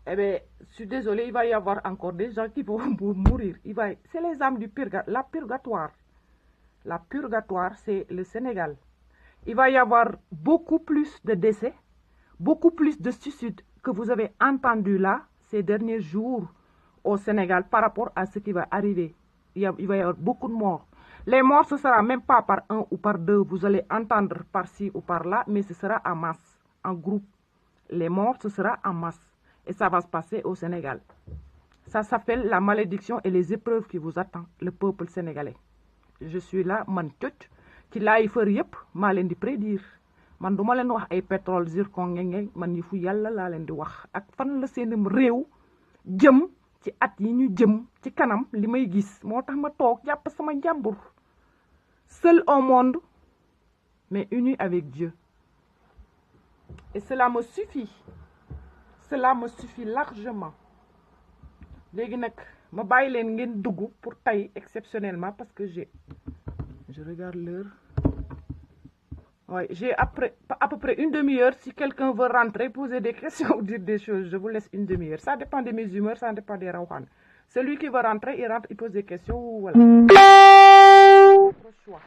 Eh bien, je suis désolée, il va y avoir encore des gens qui vont mourir. C'est les âmes du la purgatoire. La purgatoire, c'est le Sénégal. Il va y avoir beaucoup plus de décès, beaucoup plus de suicides que vous avez entendu là ces derniers jours au Sénégal par rapport à ce qui va arriver. Il va y avoir beaucoup de morts. Les morts, ce ne sera même pas par un ou par deux. Vous allez entendre par-ci ou par-là, mais ce sera en masse, en groupe. Les morts, ce sera en masse. Et ça va se passer au Sénégal. Ça s'appelle la malédiction et les épreuves qui vous attendent, le peuple sénégalais. Je suis là, man tchotch, ci laay fër yëpp maa leen di prédire man du ma leen wax ay pétrole zircon ngeng man yi fu yàlla laa leen di wax ak fan la seenum réew jëm ci at yi ñu jëm ci kanam li may gis moo tax ma toog jàpp sama njàmbur seul au monde mais uni avec Dieu. Et cela me suffit. Cela me suffit largement. Léegi nag ma bàyyi leen ngeen dugg pour taille exceptionnellement parce que je regarde l'heure. Ouais, j'ai à peu près une demi-heure. Si quelqu'un veut rentrer, poser des questions ou dire des choses, je vous laisse une demi-heure. Ça dépend de mes humeurs, ça dépend des rawhan. Celui qui veut rentrer, il rentre, il pose des questions, voilà. Votre choix.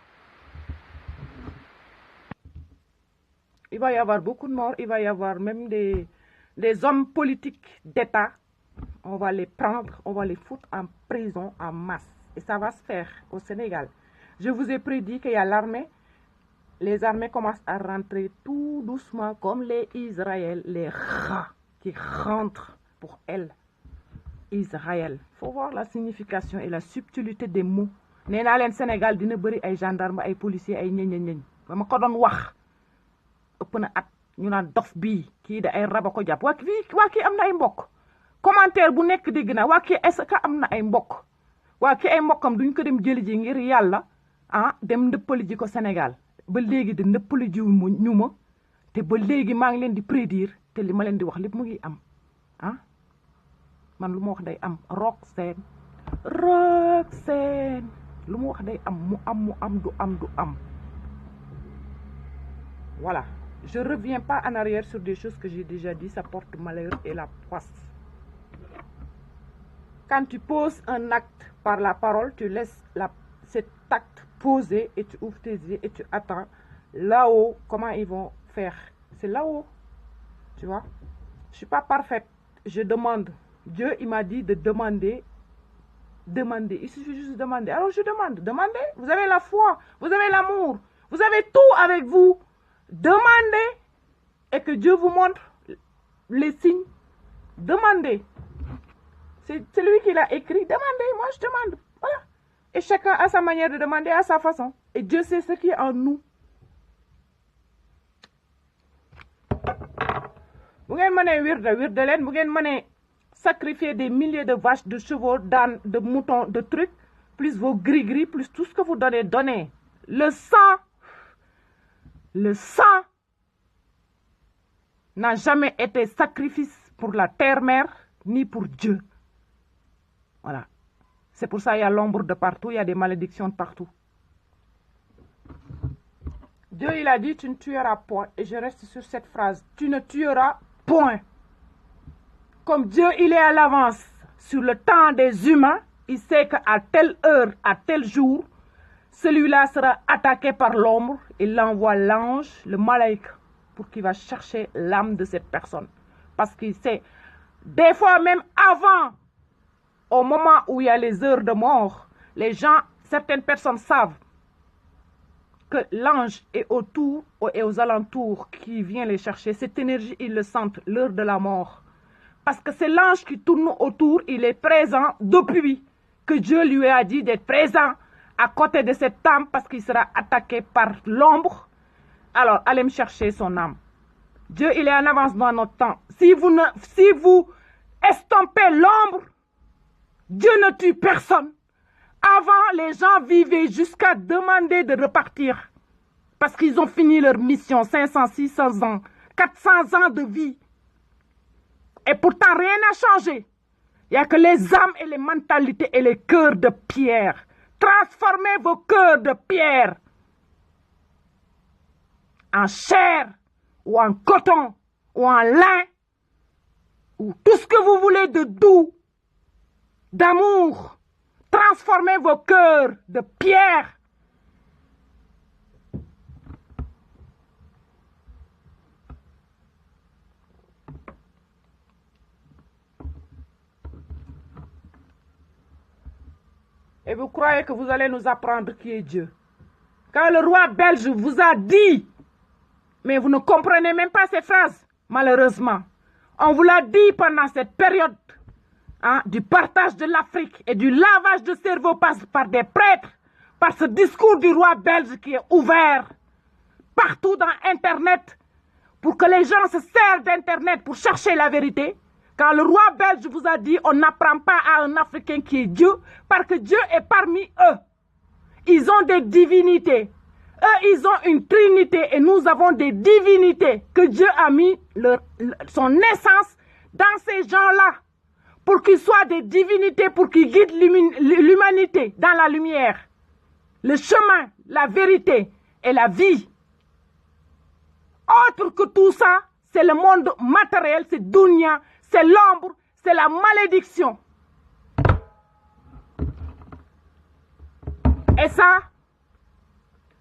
Il va y avoir beaucoup de morts, il va y avoir même des hommes politiques d'État. On va les prendre, on va les foutre en prison en masse. Et ça va se faire au Sénégal. Je vous ai prédit qu'il y a l'armée. Les armées commencent à rentrer tout doucement comme les Israël, les rats qui rentrent pour elles. Israël. Il faut voir la signification et la subtilité des mots. Nee naa leen Sénégal dina bëri ay gendarmes, ay policiers, ay ñeñ. Ba ma ko doon wax ëpp na at ñu naan dof bii kii da ay raba ko jàpp waa kii am na ay mbokk. Commentaire bu nekk dégg naa waa kii est-ce que am na ay mbokk. Waa kii ay mbokkam duñ ko dem jëli ji ngir yàlla dem ndëppali ji ko Sénégal. Ba léegi de ndëppali ji ñu ma te ba léegi maa ngi leen di prédire te li ma leen di wax lépp mu ngi am man lu ma wax day am rock seen lu mu wax day am mu am du am. Voilà, je reviens pas en arrière sur des choses que j'ai déjà dit, ça porte malheur et la poisse. Quand tu poses un acte par la parole, tu laisses cet acte poser et tu ouvres tes yeux et tu attends là-haut comment ils vont faire. C'est là-haut, tu vois. Je suis pas parfaite, je demande. Dieu, il m'a dit de demander. Il suffit juste de demander. Alors je demande, demandez. Vous avez la foi, vous avez l'amour, vous avez tout avec vous. Demandez et que Dieu vous montre les signes. Demandez. C'est lui qui l'a écrit. Demandez, moi je demande. Voilà. Et chacun a sa manière de demander, à sa façon. Et Dieu sait ce qui est en nous. Vous pouvez sacrifier des milliers de vaches, de chevaux, d'ânes, de moutons, de trucs, plus vos gris-gris, plus tout ce que vous donnez. Le sang n'a jamais été sacrifice pour la terre-mère, ni pour Dieu. Voilà. C'est pour ça qu'il y a l'ombre de partout, il y a des malédictions de partout. Dieu, il a dit, tu ne tueras point. Et je reste sur cette phrase. Tu ne tueras point. Comme Dieu, il est à l'avance sur le temps des humains, il sait qu'à telle heure, à tel jour, celui-là sera attaqué par l'ombre. Il envoie l'ange, le malaïque, pour qu'il va chercher l'âme de cette personne. Parce qu'il sait, des fois même avant, au moment où il y a les heures de mort, les gens, certaines personnes savent que l'ange est autour et aux alentours qui vient les chercher. Cette énergie, ils le sentent, l'heure de la mort. Parce que c'est l'ange qui tourne autour, il est présent depuis que Dieu lui a dit d'être présent à côté de cette âme parce qu'il sera attaqué par l'ombre. Alors, allez me chercher son âme. Dieu, il est en avance dans notre temps. Si vous estompez l'ombre, Dieu ne tue personne. Avant, les gens vivaient jusqu'à demander de repartir parce qu'ils ont fini leur mission, 500, 600 ans, 400 ans de vie. Et pourtant, rien n'a changé. Il n'y a que les âmes et les mentalités et les cœurs de pierre. Transformez vos cœurs de pierre en chair, ou en coton, ou en lin, ou tout ce que vous voulez de doux, d'amour. Transformez vos cœurs de pierre. Et vous croyez que vous allez nous apprendre qui est Dieu. Quand le roi belge vous a dit, mais vous ne comprenez même pas ces phrases, malheureusement. On vous l'a dit pendant cette période du partage de l'Afrique et du lavage de cerveau par des prêtres, par ce discours du roi belge qui est ouvert partout dans Internet pour que les gens se servent d'Internet pour chercher la vérité. Quand le roi belge vous a dit, on n'apprend pas à un Africain qui est Dieu, parce que Dieu est parmi eux. Ils ont des divinités. Eux, ils ont une trinité et nous avons des divinités que Dieu a mis son essence dans ces gens-là pour qu'ils soient des divinités, pour qu'ils guident l'humanité dans la lumière. Le chemin, la vérité et la vie. Autre que tout ça, c'est le monde matériel, c'est dunya, c'est l'ombre, c'est la malédiction. Et ça,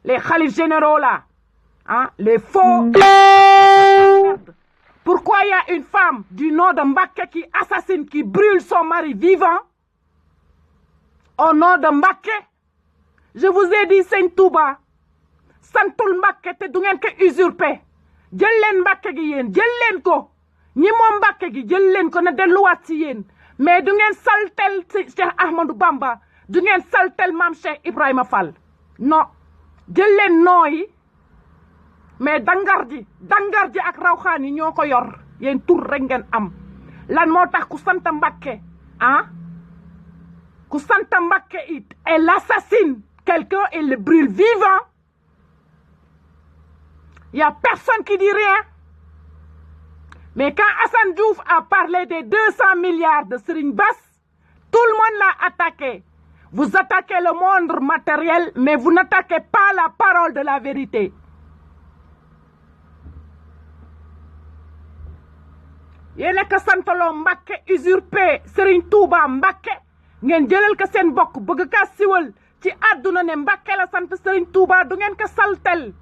les khalifs généraux là, les faux. Pourquoi il y a une femme du nom de Mbaké qui assassine, qui brûle son mari vivant au nom de Mbaké? Je vous ai dit, Seigne Touba, santul Mbaké te du ngeen ko usurpé. Jël leen Mbaké gi yéen, jël leen ko. Ñi moom Mbaké gi jël leen ko na delluwaat ci yéen. Mais du ngeen saltel Cheikh Ahmadou Bamba, du ngeen saltel Maam Cheikh Ibrahima Fall. Non, jël leen noo yi. Mais dangar ji ak rawxaan yi ñoo ko yor yéen tur rek ngeen am lan moo tax ku sant Mbacké ku sant Mbacké it elle assassine quelqu'un et le brûle vivant. Il y a personne qui dit rien. Mais quand Assane Diouf a parlé des 200 milliards de Serigne Bass, tout le monde l'a attaqué. Vous attaquez le monde matériel, mais vous n'attaquez pas la parole de la vérité. Yéen a ko santaloo Mbacké usurpé Serigne Touba Mbacké ngeen jëlal ko seen bokk bëgg ka siwal ci àdduna ne Mbacké la sant Serigne Touba du ngeen ko saltel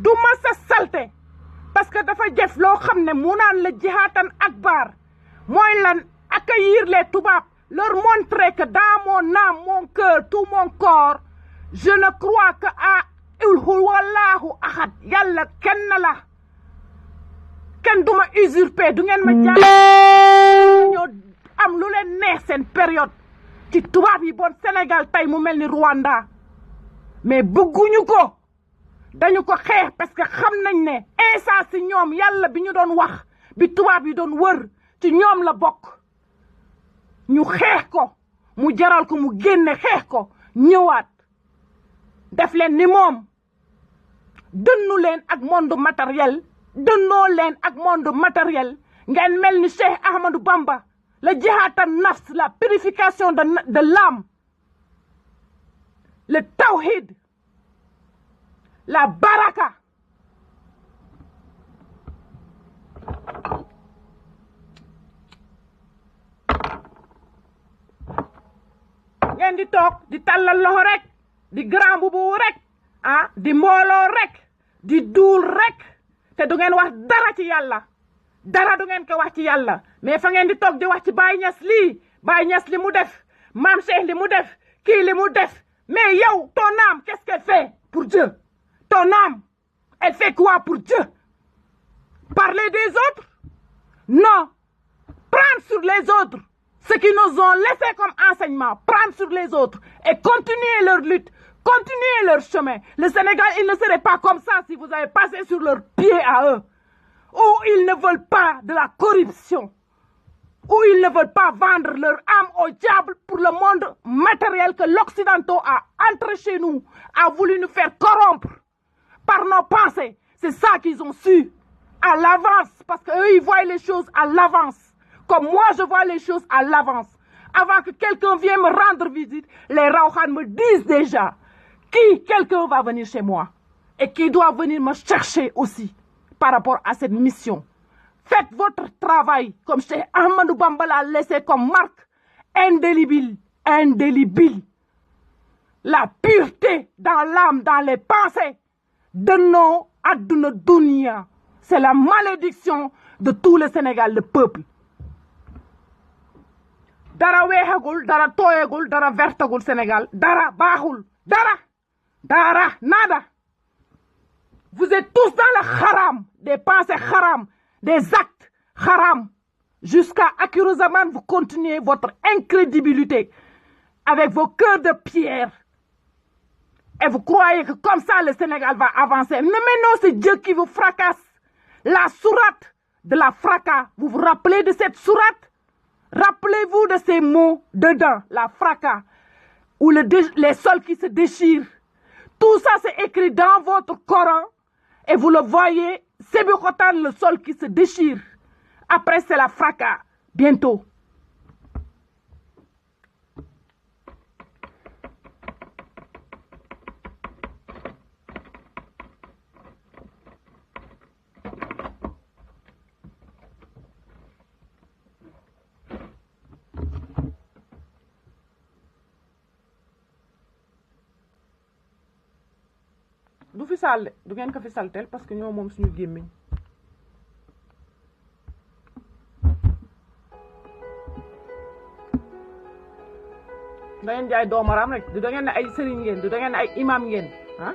du ma sa salte parce que dafa jëf loo xam ne mu naan la jihaatan akbar mooy lan accueillir les tubaab leur montrer que dans mon âme mon cœur tout mon corps je ne crois que à ulhuwallahu ahad yàlla kenn la kenn du ma usurpé du ngeen ma jàll ñoo am lu leen neex seen période ci tubaab yi bon Sénégal tey mu mel ni Rwanda mais bëgguñu ko dañu ko xeex parce que xam nañ ne Isa si ñoom yàlla bi ñu doon wax bi tubaab yi doon wër ci ñoom la bokk ñu xeex ko mu jaral ko mu génne xeex ko ñëwaat def leen ni moom dënnu leen ak monde matériel dënnoo leen ak monde matériel ngeen mel ni Cheikh Ahmadou Bamba la jihaatan nafs la purification de l'âme le tawhid la baraka ngeen di toog di tàllal loxo rek di grand boubou rek di mbooloo rek di duul rek te du ngeen wax dara ci yàlla dara du ngeen ko wax ci yàlla mais fa ngeen di toog di wax ci Baye Niass lii Baye Niass li mu def Maam Cheikh li mu def kii li mu def mais yow ton âme qu'est-ce qu'elle fait pour Dieu ton âme elle fait quoi pour Dieu parler des autres non prendre sur les autres ce qu'ils nous ont laissé comme enseignement prendre sur les autres et continuer leur lutte continuer leur chemin. Le Sénégal, il ne serait pas comme ça si vous avez passé sur leurs pieds à eux. Ou ils ne veulent pas de la corruption. Ou ils ne veulent pas vendre leur âme au diable pour le monde matériel que l'Occidental a entré chez nous, a voulu nous faire corrompre par nos pensées. C'est ça qu'ils ont su à l'avance, parce qu'eux, ils voient les choses à l'avance. Comme moi, je vois les choses à l'avance. Avant que quelqu'un vienne me rendre visite, les Rawhan me disent déjà quelqu'un va venir chez moi. et qui doit venir me chercher aussi par rapport à cette mission. Faites votre travail comme Cheikh Ahmadou Bamba l'a laissé comme marque indélébile, indélébile. La pureté dans l'âme, dans les pensées de nos aduna dunia. C'est la malédiction de tout le Sénégal, le peuple. Dara weexagul, dara tooyagul, dara vertagul Sénégal, dara baaxul, dara, nada. Vous êtes tous dans le haram, des pensées haram, des actes haram. Jusqu'à Akiruzaman, vous continuez votre incrédibilité avec vos cœurs de pierre. Et vous croyez que comme ça, le Sénégal va avancer. Mais non, c'est Dieu qui vous fracasse. La sourate de la fracas. Vous vous rappelez de cette sourate? Rappelez-vous de ces mots dedans, la fracas, ou les sols qui se déchirent. Tout ça, c'est écrit dans votre Coran. Et vous le voyez, c'est le sol qui se déchire. Après, c'est la fracas. Bientôt. du fi sàll du ngeen ko fi saltel parce que ñoo moom suñu gémmiñ da ngeen jaay doomaram rek du da ngeen ne ay sëriñ ngeen du da ngeen ne ay imam ngeen ah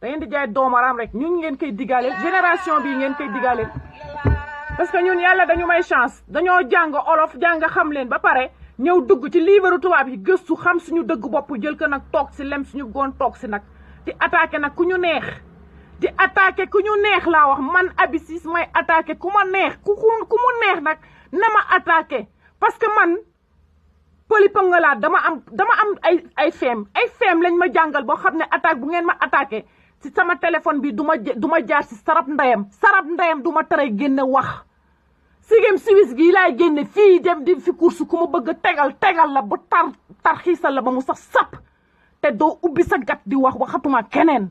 da ngeen di jaay doomaram rek ñun ngeen koy digaaleel génération bi ngeen koy digaaleel parce que ñun yàlla dañu may chance dañoo jàng olof jàng xam leen ba pare ñëw dugg ci livre tubaab yi gëstu xam suñu dëgg bopp jël ko nag toog si lem suñu goon toog si nag di attaqué nag ku ñu neex di attaqué ku ñu neex laa wax man Aby Ciss may attaqué ku ma neex ku mu neex nag na ma attaqué parce que man Poli Pangalaat dama am ay feem lañ ma jàngal boo xam ne attaque bu ngeen ma attaqué si sama téléphone bi du ma jaar si sarab ndeyam du ma tere génne wax sigem Suisse gii laay génne fii dem di fi course ku ma bëgg a tegal la ba tar xiisal la ba mu sax sap te doo ubbi sa gat di waxatuma keneen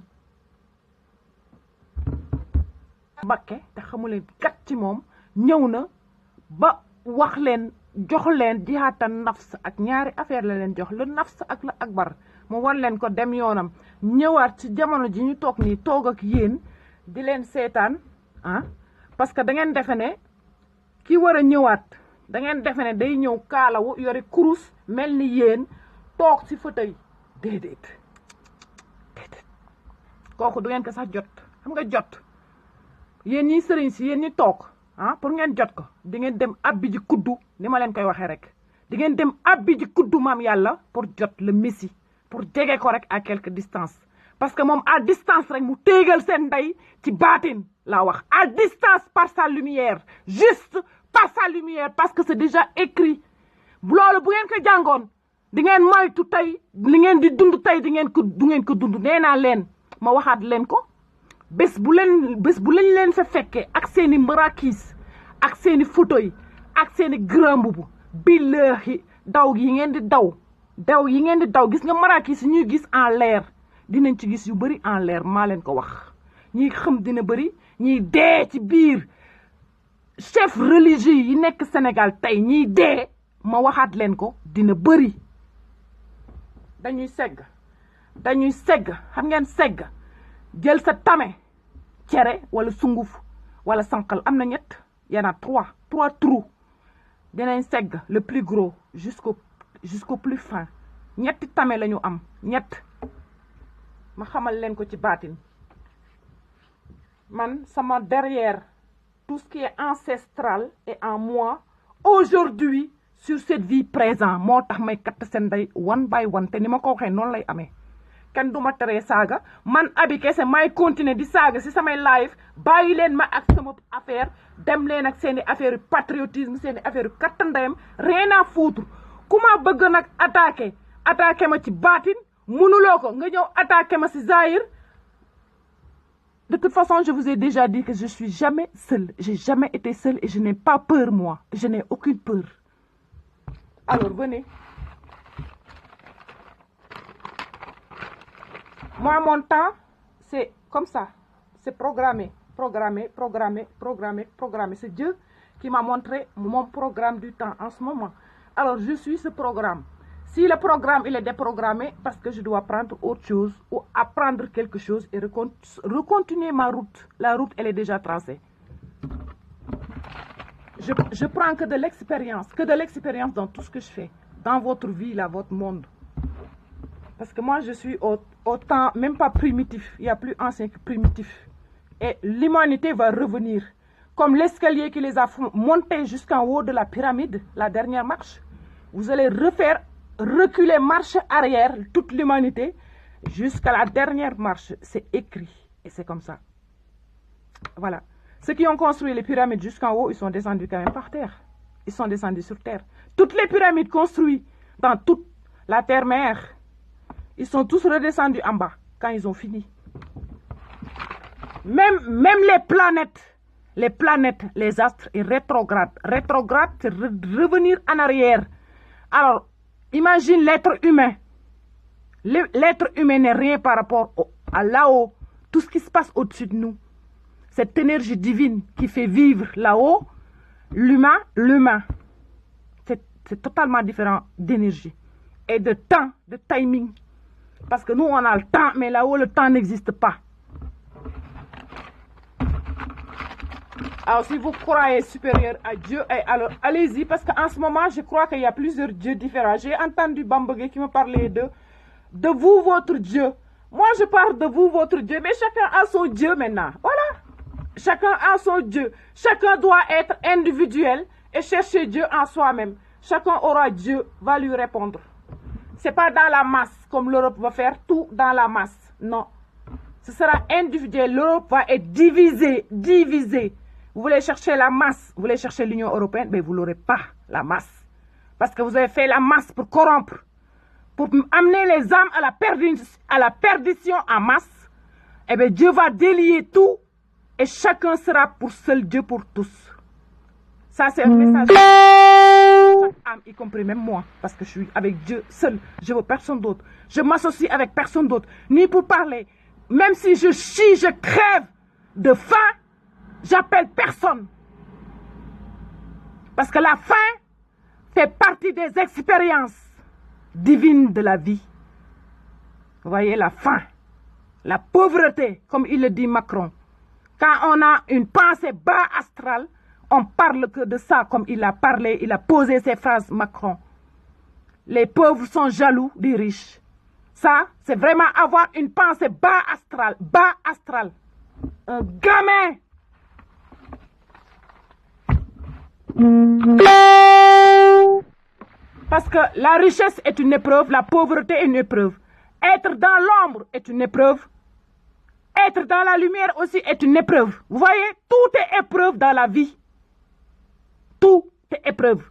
Mbacké te xamuleen gat ci moom ñëw na ba wax leen jox leen jihaata nafs ak ñaari affaire la leen jox le nafs ak la akbar mu war leen ko dem yoonam ñëwaat ci jamono ji ñu toog nii toog ak yéen di leen seetaan ah parce que da ngeen defe ne ki war a ñëwaat da ngeen defe ne day ñëw kaalawu yore kurus mel ni yéen toog ci fauteuil déedéet kooku du ngeen ko sax jot xam nga jot yéen ñi sëriñ si yéen ñi toog ah pour ngeen jot ko di ngeen dem abbi ji kuddu ni ma leen koy waxee rek di ngeen dem abbi ji kuddu maam yàlla pour jot le messie pour jege ko rek à quelque distance parce que moom à distance rek mu téegal seen ndey ci baatin laa wax à distance par sa lumière juste par sa lumière parce que c'est déjà écrit loolu bu ngeen ko jàngoon di ngeen moytu tey li ngeen di dund tey du ngeen ko dund nee naa leen ma waxaat leen ko bés bu lañ leen fa fekkee ak seeni maraakis ak seeni photo yi ak seeni grand boubou billahi daw yi ngeen di daw gis nga maraakis yi ñuy gis en l'air dinañ ci gis yu bëri en l'air maa leen ko wax ñiy xam dina bëri ñiy dee ci biir chef religieux yi nekk Sénégal tey ñiy dee ma waxaat leen ko dina bëri dañuy segg xam ngeen segg jël sa tame cere wala sunguf wala sànqal am na ñett y'en a trois trous dinañ segg le plus gros jusqu'au plus fin ñetti tame la ñu am ñett ma xamal leen ko ci baatin man sama derrière tout ce qui est ancestral est en moi aujourd'hui sur cette vie présente moo tax may katt seen day one by one te ni ma ko waxee noonu lay amee kenn du ma teree saaga man Aby kese may continuer di saaga si samay live bàyyi leen ma ak sama affaire dem leen ak seeni affaire patriotisme seeni affaire katt ndeyam rien à foutre ku ma bëgg nag attaqué ma ci baatin mënuloo ko nga ñëw attaqué ma si zahir de toute façon je vous ai déjà dit que je suis jamais seule j'ai jamais été seule et je n'ai pas peur moi je n'ai aucune peur alors venez. Moi, mon temps, C'est comme ça. C'est programmé, programmé, programmé, programmé, programmé. C'est Dieu qui m'a montré mon programme du temps en ce moment. Alors, je suis ce programme. Si le programme il est déprogrammé, parce que je dois prendre autre chose ou apprendre quelque chose et recontinuer ma route. La route, elle est déjà tracée. Je prends que de l'expérience dans tout ce que je fais, dans votre vie, là, votre monde. Parce que moi, je suis au temps, même pas primitif, il y a plus ancien que primitif. Et l'humanité va revenir, comme l'escalier qui les a montés jusqu'en haut de la pyramide, la dernière marche. Vous allez reculer marche arrière, toute l'humanité, jusqu'à la dernière marche. C'est écrit, et c'est comme ça. Voilà. Ceux qui ont construit les pyramides jusqu'en haut, ils sont descendus quand même par terre. Ils sont descendus sur terre. Toutes les pyramides construites dans toute la terre-mère, ils sont tous redescendus en bas quand ils ont fini. Même les planètes, les astres, ils rétrogradent. Rétrograde, c'est revenir en arrière. Alors, imagine l'être humain. L'être humain n'est rien par rapport à là-haut. Tout ce qui se passe au-dessus de nous. Cette énergie divine qui fait vivre là-haut, l'humain. C'est totalement différent d'énergie. Et de temps, de timing. Parce que nous, on a le temps, mais là-haut, le temps n'existe pas. Alors, si vous croyez supérieur à Dieu, alors allez-y, parce qu'en ce moment, je crois qu'il y a plusieurs dieux différents. J'ai entendu Bambogé qui me parlait de vous, votre Dieu. Moi, je parle de vous, votre Dieu, mais chacun a son Dieu maintenant. Voilà. Chacun a son Dieu. Chacun doit être individuel et chercher Dieu en soi-même. Chacun aura Dieu, va lui répondre. Ce n'est pas dans la masse, comme l'Europe va faire, tout dans la masse. Non. Ce sera individuel. L'Europe va être divisée. Vous voulez chercher la masse, vous voulez chercher l'Union européenne, mais vous n'aurez pas la masse. Parce que vous avez fait la masse pour corrompre, pour amener les âmes à la perdition en masse. Eh bien, Dieu va délier tout et chacun sera pour seul Dieu pour tous. Ça, c'est un message de chaque âme, y compris même moi, parce que je suis avec Dieu seul. Je ne veux personne d'autre. Je m'associe avec personne d'autre, ni pour parler. Même si je chie, je crève de faim, j'appelle personne. Parce que la faim fait partie des expériences divines de la vie. Vous voyez, la faim, la pauvreté, comme il le dit Macron. Quand on a une pensée bas astrale, on parle que de ça, comme il a parlé, il a posé ces phrases, Macron. Les pauvres sont jaloux des riches. Ça, c'est vraiment avoir une pensée bas astrale, bas astrale. Un gamin. Parce que la richesse est une épreuve, la pauvreté est une épreuve. Être dans l'ombre est une épreuve. Être dans la lumière aussi est une épreuve. Vous voyez, tout est épreuve dans la vie. Tout est épreuve.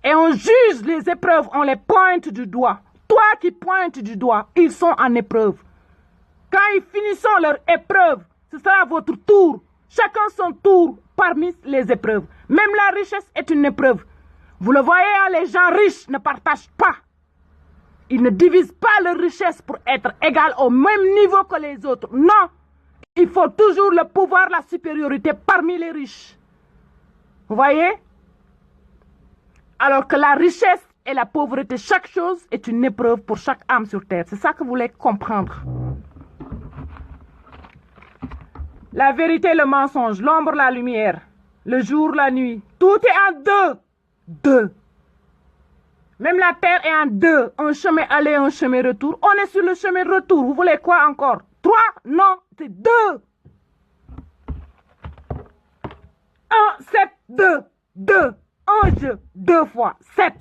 Et on juge les épreuves, on les pointe du doigt. Toi qui pointes du doigt, ils sont en épreuve. Quand ils finissent leur épreuve, ce sera votre tour. Chacun son tour parmi les épreuves. Même la richesse est une épreuve. Vous le voyez, les gens riches ne partagent pas. Ils ne divisent pas leur richesse pour être égal au même niveau que les autres. Non, il faut toujours le pouvoir, la supériorité parmi les riches. Vous voyez? Alors que la richesse et la pauvreté, chaque chose est une épreuve pour chaque âme sur terre. C'est ça que vous voulez comprendre. La vérité, le mensonge, l'ombre, la lumière, le jour, la nuit, tout est en deux. Deux. Même la terre est en deux. Un chemin aller, un chemin retour. On est sur le chemin retour. Vous voulez quoi encore? 3? Non, c'est 2. 1, 7, 2. 2. 1 jeu. 2 fois. 7.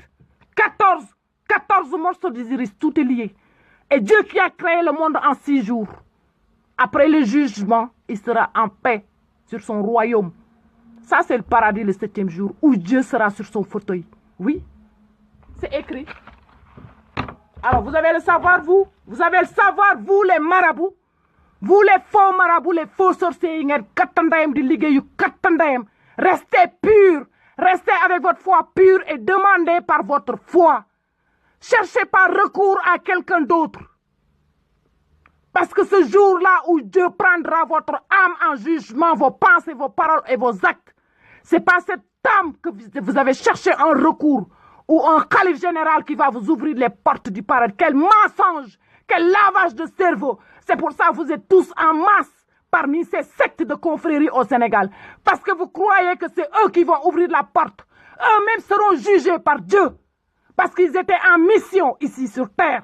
14. 14 morceaux d'Osiris. Tout est lié. Et Dieu qui a créé le monde en 6 jours. Après le jugement, il sera en paix sur son royaume. Ça, c'est le paradis le 7e jour, où Dieu sera sur son fauteuil. Oui, c'est écrit. Alors, vous avez le savoir, vous. Vous avez le savoir, vous, les marabouts. Vous, les faux marabouts, les faux sorciers. Restez purs. Restez avec votre foi pure et demandez par votre foi. Cherchez pas recours à quelqu'un d'autre. Parce que ce jour-là où Dieu prendra votre âme en jugement, vos pensées, vos paroles et vos actes, c'est pas cette âme que vous avez cherché un recours ou un calife général qui va vous ouvrir les portes du paradis. Quel mensonge, quel lavage de cerveau. C'est pour ça que vous êtes tous en masse parmi ces sectes de confrérie au Sénégal. Parce que vous croyez que c'est eux qui vont ouvrir la porte. Eux-mêmes seront jugés par Dieu. Parce qu'ils étaient en mission ici sur terre.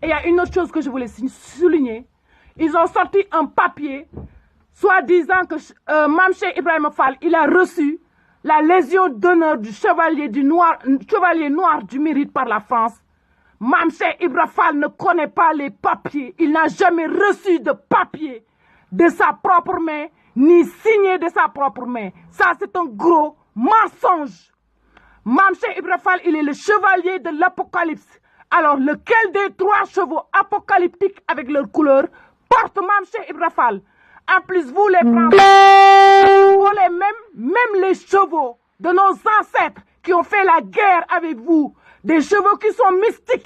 Et il y a une autre chose que je voulais souligner. Ils ont sorti un papier, soi-disant que Mame Cheikh Ibrahima Fall, il a reçu la Légion d'honneur du chevalier noir du mérite par la France. Mame Cheikh Ibrahima Fall ne connaît pas les papiers. Il n'a jamais reçu de papier de sa propre main, ni signé de sa propre main. Ça, c'est un gros mensonge. Mame Cheikh Ibrahima Fall, il est le chevalier de l'Apocalypse. Alors, lequel des 3 chevaux apocalyptiques avec leur couleur porte Mame Cheikh Ibrahima Fall? En plus, vous les Français, vous même les chevaux de nos ancêtres qui ont fait la guerre avec vous, des chevaux qui sont mystiques,